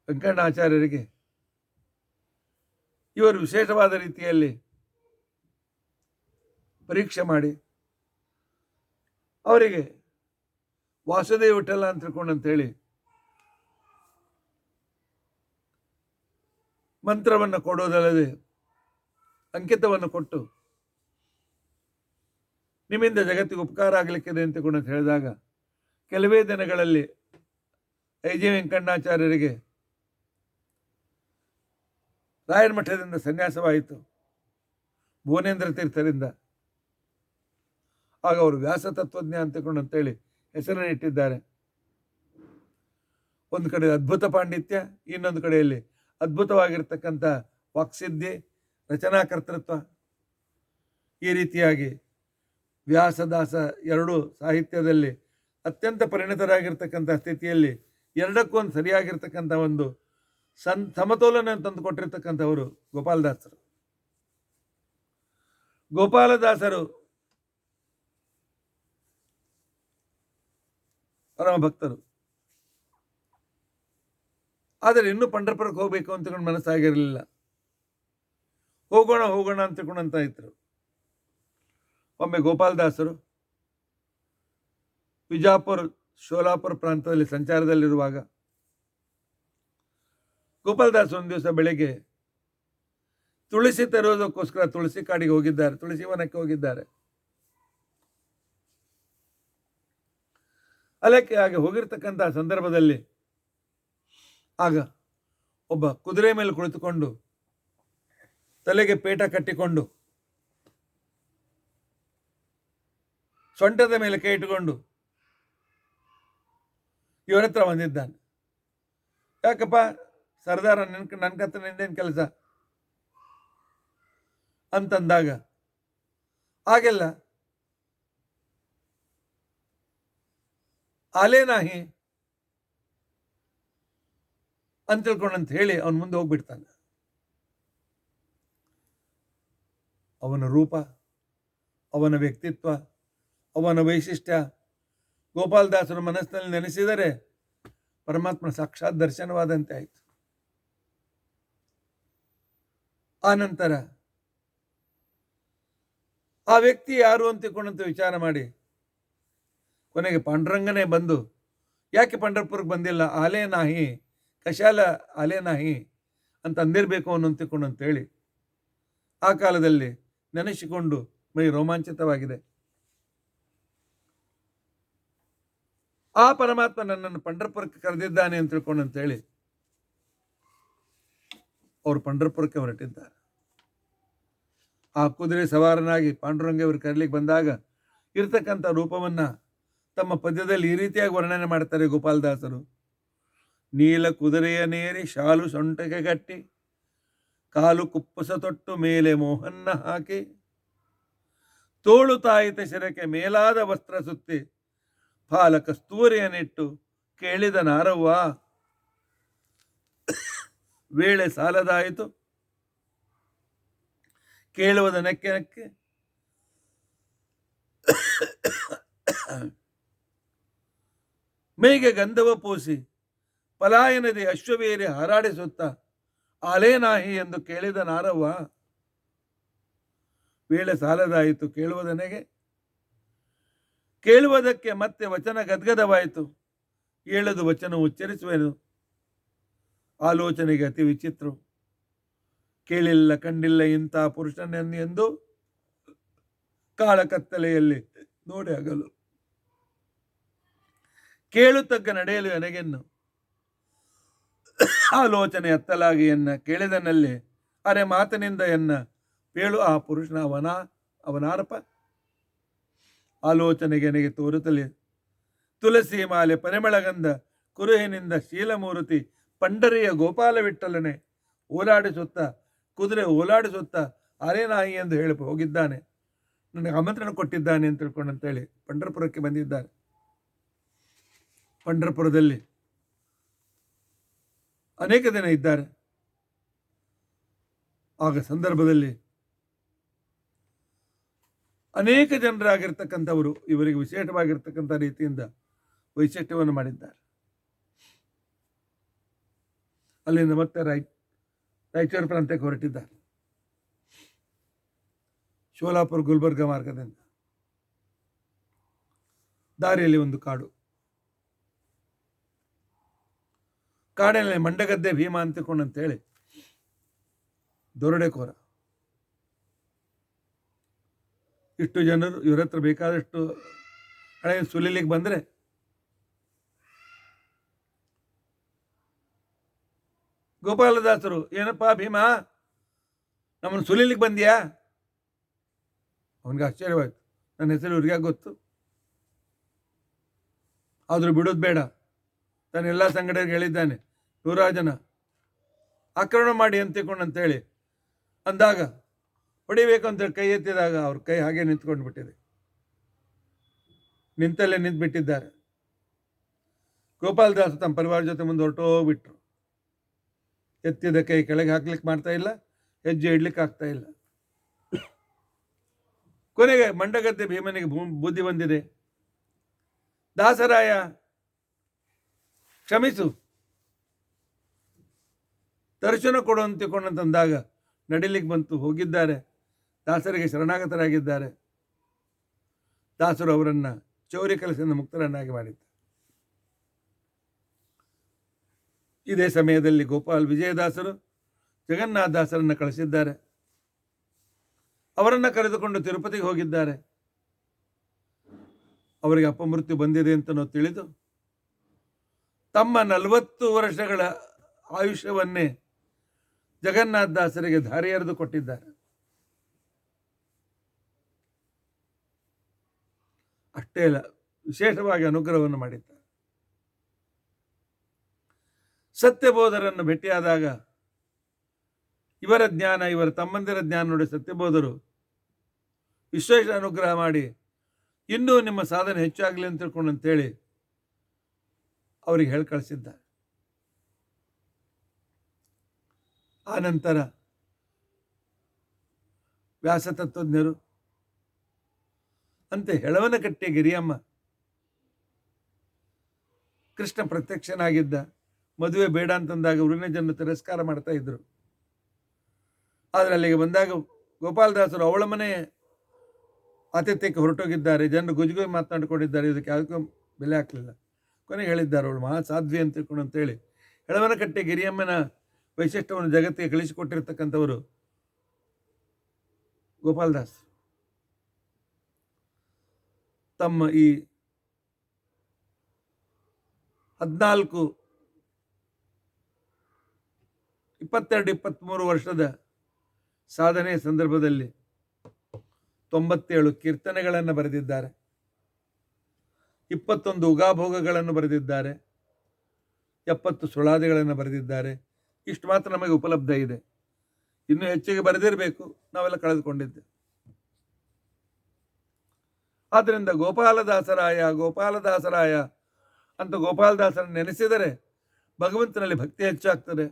ವೆಂಕಣ್ಣಾಚಾರ್ಯರಿಗೆ ಇವರು ವಿಶೇಷವಾದ ರೀತಿಯಲ್ಲಿ ಪರೀಕ್ಷೆ ಮಾಡಿ ಅವರಿಗೆ ವಾಸುದೇವ ವಿಠಲ ಅಂತ ತಿಳ್ಕೊಂಡಂತೇಳಿ ಮಂತ್ರವನ್ನು ಕೊಡೋದಲ್ಲದೆ ಅಂಕಿತವನ್ನು ಕೊಟ್ಟು ನಿಮ್ಮಿಂದ ಜಗತ್ತಿಗೆ ಉಪಕಾರ ಆಗಲಿಕ್ಕಿದೆ ಅಂತ ಹೇಳಿದಾಗ ಕೆಲವೇ ದಿನಗಳಲ್ಲಿ ಐಜಿ ವೆಂಕಣ್ಣಾಚಾರ್ಯರಿಗೆ ರಾಯರ ಮಠದಿಂದ ಸನ್ಯಾಸವಾಯಿತು, ಭುವನೇಂದ್ರ ತೀರ್ಥರಿಂದ. ಆಗ ಅವರು ವ್ಯಾಸ ತತ್ವಜ್ಞ ಅಂತೇಳಿ ಹೆಸರನ್ನು ಇಟ್ಟಿದ್ದಾರೆ. ಒಂದು ಕಡೆ ಅದ್ಭುತ ಪಾಂಡಿತ್ಯ, ಇನ್ನೊಂದು ಕಡೆಯಲ್ಲಿ ಅದ್ಭುತವಾಗಿರ್ತಕ್ಕಂಥ ವಾಕ್ಸಿದ್ಧಿ, ರಚನಾಕರ್ತೃತ್ವ. ಈ ರೀತಿಯಾಗಿ ವ್ಯಾಸದಾಸ ಎರಡೂ ಸಾಹಿತ್ಯದಲ್ಲಿ ಅತ್ಯಂತ ಪರಿಣಿತರಾಗಿರ್ತಕ್ಕಂಥ ಸ್ಥಿತಿಯಲ್ಲಿ ಎರಡಕ್ಕೂ ಒಂದು ಸರಿಯಾಗಿರ್ತಕ್ಕಂಥ ಒಂದು ಸಮತೋಲನ ತಂದು ಕೊಟ್ಟಿರ್ತಕ್ಕಂಥವರು ಗೋಪಾಲದಾಸರು. ಗೋಪಾಲದಾಸರು ಪರಮ ಭಕ್ತರು. ಆದರೆ ಇನ್ನೂ ಪಂಢರಪುರಕ್ಕೆ ಹೋಗಬೇಕು ಅಂತಕೊಂಡು ಮನಸ್ಸಾಗಿರಲಿಲ್ಲ. ಹೋಗೋಣ ಹೋಗೋಣ ಅಂತ ಇದ್ರು. ಒಮ್ಮೆ ಗೋಪಾಲದಾಸರು ವಿಜಾಪುರ ಶೋಲಾಪುರ ಪ್ರಾಂತದಲ್ಲಿ ಸಂಚಾರದಲ್ಲಿರುವಾಗ ಗೋಪಾಲದಾಸ್ ಒಂದು ದಿವಸ ಬೆಳಗ್ಗೆ ತುಳಸಿ ತರುವುದಕ್ಕೋಸ್ಕರ ತುಳಸಿ ಕಾಡಿಗೆ ಹೋಗಿದ್ದಾರೆ, ತುಳಸಿ ವನಕ್ಕೆ ಹೋಗಿದ್ದಾರೆ. ಅಲ್ಲಕ್ಕೆ ಹಾಗೆ ಹೋಗಿರ್ತಕ್ಕಂತಹ ಸಂದರ್ಭದಲ್ಲಿ ಆಗ ಒಬ್ಬ ಕುದುರೆ ಮೇಲೆ ಕುಳಿತುಕೊಂಡು ತಲೆಗೆ ಪೇಟ ಕಟ್ಟಿಕೊಂಡು ಸೊಂಟದ ಮೇಲೆ ಕೈ ಇಟ್ಟುಕೊಂಡು ಇವರ ಹತ್ರ ಬಂದಿದ್ದಾನೆ. ಯಾಕಪ್ಪ ಸರ್ದಾರ ನನ್ನ ಕತ್ತ ನಿಂದೇನು ಕೆಲಸ ಅಂತಂದಾಗ ಹಾಗೆಲ್ಲ ಆಲೇನಾಹಿ ಅಂತ ತಿಳ್ಕೊಂಡಂತ ಹೇಳಿ ಅವನ ಮುಂದೆ ಹೋಗ್ಬಿಡ್ತಾನೆ. ಅವನ ರೂಪ, ಅವನ ವ್ಯಕ್ತಿತ್ವ, ಅವನ ವೈಶಿಷ್ಟ್ಯ ಗೋಪಾಲದಾಸರ ಮನಸ್ಸಿನಲ್ಲಿ ನೆನೆಸಿದರೆ ಪರಮಾತ್ಮನ ಸಾಕ್ಷಾತ್ ದರ್ಶನವಾದಂತೆ ಆಯಿತು. ಆ ನಂತರ ಆ ವ್ಯಕ್ತಿ ಯಾರು ಅಂತ ತಿಳ್ಕೊಂಡಂತ ವಿಚಾರ ಮಾಡಿ ಕೊನೆಗೆ ಪಾಂಡುರಂಗನೇ ಬಂದು ಯಾಕೆ ಪಂಢರಪುರಕ್ಕೆ ಬಂದಿಲ್ಲ, ಆಲೇ ನಾಹಿ ಕಶಾಲ ಆಲೇ ನಾಹಿ ಅಂತ ಅಂದಿರಬೇಕು ಅಂತೇಳಿ ಆ ಕಾಲದಲ್ಲಿ ನೆನೆಸಿಕೊಂಡು ಮೈ ರೋಮಾಂಚಿತವಾಗಿದೆ. ಆ ಪರಮಾತ್ಮ ನನ್ನನ್ನು ಪಂಢರಪುರಕ್ಕೆ ಕರೆದಿದ್ದಾನೆ ಅಂತ ತಿಳ್ಕೊಂಡಂತೇಳಿ ಅವರು ಪಂಢರಪುರಕ್ಕೆ ಹೊರಟಿದ್ದಾರೆ. ಆ ಕುದುರೆ ಸವಾರನಾಗಿ ಪಾಂಡುರಂಗ ಅವರು ಕರೀಲಿಕ್ಕೆ ಬಂದಾಗ ಇರ್ತಕ್ಕಂಥ ರೂಪವನ್ನು ತಮ್ಮ ಪದ್ಯದಲ್ಲಿ ಈ ರೀತಿಯಾಗಿ ವರ್ಣನೆ ಮಾಡ್ತಾರೆ ಗೋಪಾಲದಾಸರು. ನೀಲ ಕುದುರೆಯ ನೇರಿ ಶಾಲು ಸೊಂಟಕ್ಕೆ ಗಟ್ಟಿ, ಕಾಲು ಕುಪ್ಪಸ ತೊಟ್ಟು ಮೇಲೆ ಮೋಹನ್ನ ಹಾಕಿ, ತೋಳು ತಾಯಿತ ಶಿರಕ್ಕೆ ಮೇಲಾದ ವಸ್ತ್ರ ಸುತ್ತಿ, ಫಾಲ ಕಸ್ತೂರಿಯನ್ನಿಟ್ಟು ಕೇಳಿದ ನಾರವ್ವ, ವೇಳೆ ಸಾಲದಾಯಿತು ಕೇಳುವುದ ನಕ್ಕೆ ನಕ್ಕೆ, ಮೇಗೆ ಗಂಧವ ಪೂಸಿ ಪಲಾಯನದಿ ಅಶ್ವವೇರಿ ಹಾರಾಡಿಸುತ್ತ ಆಲೇನಾಹಿ ಎಂದು ಕೇಳಿದ ನಾರವ್ವ, ವೇಳೆ ಸಾಲದಾಯಿತು ಕೇಳುವುದನೆಗೆ, ಕೇಳುವುದಕ್ಕೆ ಮತ್ತೆ ವಚನ ಗದ್ಗದವಾಯಿತು, ಏಳದು ವಚನ ಉಚ್ಚರಿಸುವೆನು, ಆಲೋಚನೆಗೆ ಅತಿ ವಿಚಿತ್ರ, ಕೇಳಿಲ್ಲ ಕಂಡಿಲ್ಲ ಇಂಥ ಪುರುಷನೆಂದು ಕಾಳ ಕತ್ತಲೆಯಲ್ಲಿ ನೋಡಿ ಆಗಲು, ಕೇಳುತ್ತಗ್ಗ ನಡೆಯಲು ಎನಗೆನ್ನು, ಆಲೋಚನೆ ಎತ್ತಲಾಗಿ ಎನ್ನ ಕೇಳಿದನಲ್ಲಿ ಅರೆ ಮಾತಿನಿಂದ ಎನ್ನ ಪೇಳು ಆ ಪುರುಷನ ಅವನಾರಪ, ಆಲೋಚನೆಗೆ ನನಗೆ ತೋರುತ್ತಲೇ ತುಳಸಿ ಮಾಲೆ ಪರಿಮಳಗಂಧ ಕುರುಹಿನಿಂದ ಶೀಲಮೂರ್ತಿ ಪಂಡರಿಯ ಗೋಪಾಲ ವಿಠಲನೆ ಓಲಾಡಿಸುತ್ತ ಕುದುರೆ ಓಲಾಡಿಸುತ್ತ ಆರೇನಾಯಿ ಎಂದು ಹೇಳಿ ಹೋಗಿದ್ದಾನೆ, ನನಗೆ ಆಮಂತ್ರಣ ಕೊಟ್ಟಿದ್ದಾನೆ ಅಂತ ತಿಳ್ಕೊಂಡಂತೇಳಿ ಪಂಢರಪುರಕ್ಕೆ ಬಂದಿದ್ದಾರೆ. ಪಂಢರಪುರದಲ್ಲಿ ಅನೇಕ ದಿನ ಇದ್ದಾರೆ. ಆಗ ಸಂದರ್ಭದಲ್ಲಿ ಅನೇಕ ಜನರಾಗಿರ್ತಕ್ಕಂಥವರು ಇವರಿಗೆ ವಿಶೇಷವಾಗಿರ್ತಕ್ಕಂಥ ರೀತಿಯಿಂದ ವೈಶಿಷ್ಟ್ಯವನ್ನು ಮಾಡಿದ್ದಾರೆ. ಅಲ್ಲಿಂದ ಮತ್ತೆ ರಾಯಚೂರು ಪ್ರಾಂತ್ಯಕ್ಕೆ ಹೊರಟಿದ್ದಾರೆ. ಶೋಲಾಪುರ ಗುಲ್ಬರ್ಗ ಮಾರ್ಗದಿಂದ ದಾರಿಯಲ್ಲಿ ಒಂದು ಕಾಡು. ಕಾಡಿನಲ್ಲಿ ಮಂಡಗದ್ದೆ ಭೀಮ ಅಂತಕೊಂಡಂತೇಳಿ ದೊರಡೆಕೋರ. ಇಷ್ಟು ಜನರು ಇವರ ಹತ್ರ ಬೇಕಾದಷ್ಟು ಹಣೆ ಸುಲಿಲಿಕ್ಕೆ ಬಂದರೆ ಗೋಪಾಲದಾಸರು, ಏನಪ್ಪಾ ಭೀಮ, ನಮ್ಮನ್ನು ಸುಲಿಲಿಕ್ಕೆ ಬಂದ್ಯಾ? ಅವನಿಗೆ ಆಶ್ಚರ್ಯವಾಯಿತು. ನನ್ನ ಹೆಸರು ಇವ್ರಿಗೆ ಗೊತ್ತು, ಆದರೂ ಬಿಡೋದು ಬೇಡ. ತನ್ನೆಲ್ಲ ಸಂಘಟನೆಗೆ ಹೇಳಿದ್ದಾನೆ, 100 ಜನ ಆಕ್ರಮಣ ಮಾಡಿ ಅಂತೇಳಿ ಅಂದಾಗ ಹೊಡಿಬೇಕು ಅಂತೇಳಿ ಕೈ ಎತ್ತಿದಾಗ ಅವ್ರ ಕೈ ಹಾಗೆ ನಿಂತ್ಕೊಂಡು ಬಿಟ್ಟಿದೆ. ನಿಂತಲ್ಲೇ ನಿಂತುಬಿಟ್ಟಿದ್ದಾರೆ. ಗೋಪಾಲದಾಸ ತಮ್ಮ ಪರಿವಾರ ಜೊತೆ ಮುಂದೆ ಹೊರಟೋಗ್ಬಿಟ್ರು. ಎತ್ತಿದ ಕೈ ಕೆಳಗೆ ಹಾಕ್ಲಿಕ್ಕೆ ಮಾಡ್ತಾ ಇಲ್ಲ, ಹೆಜ್ಜೆ ಇಡ್ಲಿಕ್ಕೆ ಆಗ್ತಾ ಇಲ್ಲ. ಕೊನೆಗೆ ಮಂಡಗದ್ದೆ ಭೀಮನಿಗೆ ಬುದ್ಧಿ ಬಂದಿದೆ. ದಾಸರಾಯ ಕ್ಷಮಿಸು, ದರ್ಶನ ಕೊಡು ಅಂತಿಕೊಂಡಂತಂದಾಗ ನಡಿಲಿಕ್ಕೆ ಬಂತು. ಹೋಗಿದ್ದಾರೆ, ದಾಸರಿಗೆ ಶರಣಾಗತರಾಗಿದ್ದಾರೆ. ದಾಸರು ಅವರನ್ನು ಚೌರ್ಯ ಕೆಲಸದಿಂದ ಮುಕ್ತರನ್ನಾಗಿ ಮಾಡಿದ್ದಾರೆ. ಇದೇ ಸಮಯದಲ್ಲಿ ಗೋಪಾಲ್ ವಿಜಯದಾಸರು ಜಗನ್ನಾಥ ದಾಸರನ್ನು ಕಳಿಸಿದ್ದಾರೆ. ಅವರನ್ನು ಕರೆದುಕೊಂಡು ತಿರುಪತಿಗೆ ಹೋಗಿದ್ದಾರೆ. ಅವರಿಗೆ ಅಪಮೃತ್ಯು ಬಂದಿದೆ ಅಂತ ನಾವು ತಿಳಿದು ತಮ್ಮ 40 ವರ್ಷಗಳ ಆಯುಷ್ಯವನ್ನೇ ಜಗನ್ನಾಥ ದಾಸರಿಗೆ ಧಾರೆ ಎರೆದು ಕೊಟ್ಟಿದ್ದಾರೆ. ಅಷ್ಟೇ ಅಲ್ಲ, ವಿಶೇಷವಾಗಿ ಅನುಗ್ರಹವನ್ನು ಮಾಡಿದ್ದಾರೆ. ಸತ್ಯಬೋಧರನ್ನು ಭೇಟಿಯಾದಾಗ ಇವರ ಜ್ಞಾನ, ಇವರ ತಮ್ಮಂದಿರ ಜ್ಞಾನ ನೋಡಿ ಸತ್ಯಬೋಧರು ವಿಶೇಷ ಅನುಗ್ರಹ ಮಾಡಿ ಇನ್ನೂ ನಿಮ್ಮ ಸಾಧನೆ ಹೆಚ್ಚಾಗಲಿ ಅಂತ ತಿಳ್ಕೊಂಡಂತೇಳಿ ಅವರಿಗೆ ಹೇಳಿ ಕಳಿಸಿದ್ದಾರೆ. ಆನಂತರ ವ್ಯಾಸತತ್ವಜ್ಞರು ಅಂತೆ ಹೆಳವನಕಟ್ಟೆ ಗಿರಿಯಮ್ಮ ಕೃಷ್ಣ ಪ್ರತ್ಯಕ್ಷನಾಗಿದ್ದ. ಮದುವೆ ಬೇಡ ಅಂತಂದಾಗ ಊರಿನ ಜನರು ತಿರಸ್ಕಾರ ಮಾಡ್ತಾ ಇದ್ರು. ಆದರೆ ಅಲ್ಲಿಗೆ ಬಂದಾಗ ಗೋಪಾಲದಾಸರು ಅವಳ ಮನೆ ಆತಿಥ್ಯಕ್ಕೆ ಹೊರಟೋಗಿದ್ದಾರೆ. ಜನರು ಗುಜುಗುಜು ಮಾತನಾಡಿಕೊಂಡಿದ್ದಾರೆ. ಇದಕ್ಕೆ ಯಾವುದಕ್ಕೂ ಬೆಲೆ ಹಾಕಲಿಲ್ಲ. ಕೊನೆಗೆ ಹೇಳಿದ್ದಾರೆ, ಅವಳು ಮಹಾ ಸಾಧ್ವಿ ಅಂತ ತಿಳ್ಕೊಂಡು ಅಂತೇಳಿ. ಹೆಳವನಕಟ್ಟೆ ಗಿರಿಯಮ್ಮನ ವೈಶಿಷ್ಟ್ಯವನ್ನು ಜಗತ್ತಿಗೆ ಕಳಿಸಿಕೊಟ್ಟಿರ್ತಕ್ಕಂಥವರು ಗೋಪಾಲದಾಸ್. ತಮ್ಮ ಈ 14, 22, 23 ವರ್ಷದ ಸಾಧನೆಯ ಸಂದರ್ಭದಲ್ಲಿ 97 ಕೀರ್ತನೆಗಳನ್ನು ಬರೆದಿದ್ದಾರೆ. 21 ಉಗಾಭೋಗಗಳನ್ನು ಬರೆದಿದ್ದಾರೆ. 70 ಸುಳಾದಿಗಳನ್ನು ಬರೆದಿದ್ದಾರೆ. ಇಷ್ಟು ಮಾತ್ರ ನಮಗೆ ಉಪಲಬ್ಧ ಇದೆ. ಇನ್ನೂ ಹೆಚ್ಚಿಗೆ ಬರೆದಿರಬೇಕು, ನಾವೆಲ್ಲ ಕಳೆದುಕೊಂಡಿದ್ದೆ. ಆದ್ದರಿಂದ ಗೋಪಾಲದಾಸರಾಯ ಗೋಪಾಲದಾಸರಾಯ ಅಂತ ಗೋಪಾಲದಾಸರನ್ನು ನೆನೆಸಿದರೆ ಭಗವಂತನಲ್ಲಿ ಭಕ್ತಿ ಹೆಚ್ಚಾಗ್ತದೆ.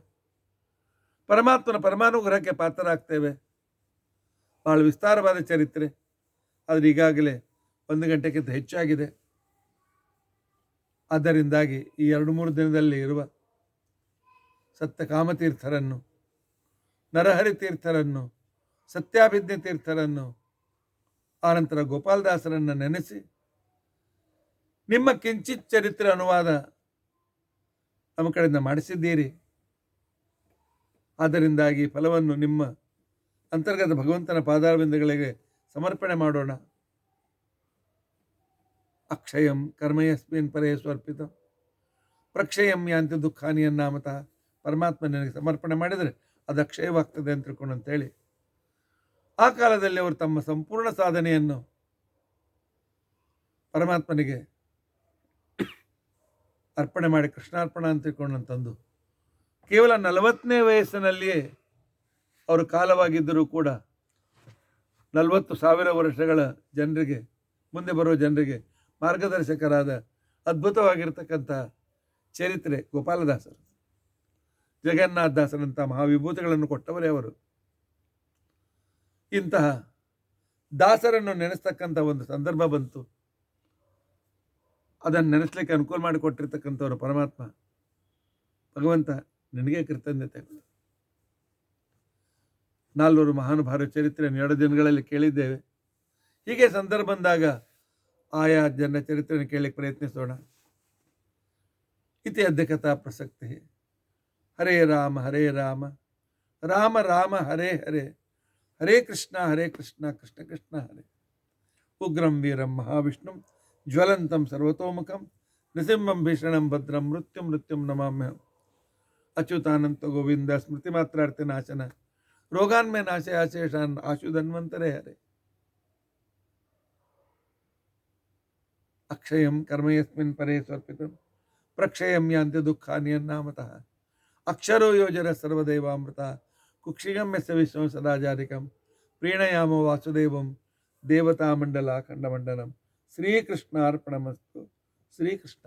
ಪರಮಾತ್ಮನ ಪರಮಾನುಗ್ರಹಕ್ಕೆ ಪಾತ್ರರಾಗ್ತೇವೆ. ಬಹಳ ವಿಸ್ತಾರವಾದ ಚರಿತ್ರೆ, ಆದರೆ ಈಗಾಗಲೇ 1 ಗಂಟೆಗಿಂತ ಹೆಚ್ಚಾಗಿದೆ. ಆದ್ದರಿಂದಾಗಿ ಈ 2-3 ದಿನದಲ್ಲಿ ಇರುವ ಸತ್ಯಕಾಮತೀರ್ಥರನ್ನು, ನರಹರಿ ತೀರ್ಥರನ್ನು, ಸತ್ಯಾಭಿಜ್ಞ ತೀರ್ಥರನ್ನು, ಆನಂತರ ಗೋಪಾಲದಾಸರನ್ನು ನೆನೆಸಿ ನಿಮ್ಮ ಕಿಂಚಿತ್ ಚರಿತ್ರೆ ಅನುವಾದ ನಮ್ಮ ಕಡೆಯಿಂದ ಮಾಡಿಸಿದ್ದೀರಿ. ಆದ್ದರಿಂದಾಗಿ ಫಲವನ್ನು ನಿಮ್ಮ ಅಂತರ್ಗತ ಭಗವಂತನ ಪಾದಾರವಿಂದಗಳಿಗೆ ಸಮರ್ಪಣೆ ಮಾಡೋಣ. ಅಕ್ಷಯಂ ಕರ್ಮಯಸ್ಮಿನ್ ಪರೇ ಸ್ವರ್ಪಿತ ಪ್ರಕ್ಷಯಂ ಯಾಂತಿ ದುಃಖಾನಿ ಅನ್ನಾಮತಃ. ಪರಮಾತ್ಮ ನನಗೆ ಸಮರ್ಪಣೆ ಮಾಡಿದರೆ ಅದು ಅಕ್ಷಯವಾಗ್ತದೆ ಅಂತ ತಿಳ್ಕೊಂಡು ಅಂತೇಳಿ ಆ ಕಾಲದಲ್ಲಿ ಅವರು ತಮ್ಮ ಸಂಪೂರ್ಣ ಸಾಧನೆಯನ್ನು ಪರಮಾತ್ಮನಿಗೆ ಅರ್ಪಣೆ ಮಾಡಿ ಕೃಷ್ಣಾರ್ಪಣ ಅಂತ ತಿಳ್ಕೊಂಡಂತಂದು ಕೇವಲ 40ನೇ ವಯಸ್ಸಿನಲ್ಲಿಯೇ ಅವರು ಕಾಲವಾಗಿದ್ದರೂ ಕೂಡ 40,000 ವರ್ಷಗಳ ಜನರಿಗೆ, ಮುಂದೆ ಬರುವ ಜನರಿಗೆ ಮಾರ್ಗದರ್ಶಕರಾದ ಅದ್ಭುತವಾಗಿರ್ತಕ್ಕಂಥ ಚರಿತ್ರೆ ಗೋಪಾಲದಾಸರು. ಜಗನ್ನಾಥದಾಸರಂಥ ಮಹಾವಿಭೂತಿಗಳನ್ನು ಕೊಟ್ಟವರೇ ಅವರು. ಇಂತಹ ದಾಸರನ್ನು ನೆನೆಸ್ತಕ್ಕಂಥ ಒಂದು ಸಂದರ್ಭ ಬಂತು. ಅದನ್ನು ನೆನೆಸ್ಲಿಕ್ಕೆ ಅನುಕೂಲ ಮಾಡಿಕೊಟ್ಟಿರ್ತಕ್ಕಂಥವ್ರು ಪರಮಾತ್ಮ ಭಗವಂತ, ನಿನಗೆ ಕೃತಜ್ಞತೆಗಳು. ನಾಲ್ವರು ಮಹಾನುಭಾವರ ಚರಿತ್ರೆಯನ್ನು 2 ದಿನಗಳಲ್ಲಿ ಕೇಳಿದ್ದೇವೆ. ಹೀಗೆ ಸಂದರ್ಭ ಬಂದಾಗ ಆಯಾ ಜನ ಚರಿತ್ರೆಯನ್ನು ಕೇಳಲಿಕ್ಕೆ ಪ್ರಯತ್ನಿಸೋಣ. ಇತಿ ಅದ್ಯ ಕಥಾ ಪ್ರಸಕ್ತಿ. ಹರೇ ರಾಮ ರಾಮ ರಾಮ ಹರೇ ಹರೇ, ಹರೇ ಕೃಷ್ಣ ಕೃಷ್ಣ ಕೃಷ್ಣ ಹರೇ. ಉಗ್ರಂ ವೀರಂ ಮಹಾವಿಷ್ಣುಂ ಜ್ವಲಂತಂ ಸರ್ವತೋಮುಖಂ ನೃಸಿಂಹಂ ಭೀಷಣಂ ಭದ್ರಂ ಮೃತ್ಯುಂ ನಮಾಮ್ಯಹಂ. ಅಚ್ಯುತಾನಂತ ಗೋವಿಂದ ಸ್ಮೃತಿ ಮಾತ್ರಾರ್ಥ ನಾಶನ ರೋಗಾನ್ಮೇ ನಾಶೆ ಆಶೇಷಾನ್ ಆಶು ಧನ್ವಂತರೇ ಹರೇ. ಅಕ್ಷಯಂ ಕರ್ಮ ಯಸ್ಮಿನ್ ಪರೇ ಸ್ವರ್ಪಿತಂ ಪ್ರಕ್ಷಯಂ ಯಾಂತಿ ದುಃಖಾನಿ ಅನ್ನಾಮತಃ. ಅಕ್ಷರೋ ಯೋಜರ ಸರ್ವದೇವಾಮೃತ ಕುಕ್ಷಿಗಂ ಯಸ್ಯ ವಿಷ್ಣು ಸದಾಚಾರಿಕಂ ಪ್ರೀಣಯಾಮ ವಾಸುದೇವಂ ದೇವತಾಮಂಡಲ ಖಂಡಮಂಡಲಂ. ಶ್ರೀಕೃಷ್ಣಾರ್ಪಣಮಸ್ತು. ಶ್ರೀಕೃಷ್ಣ.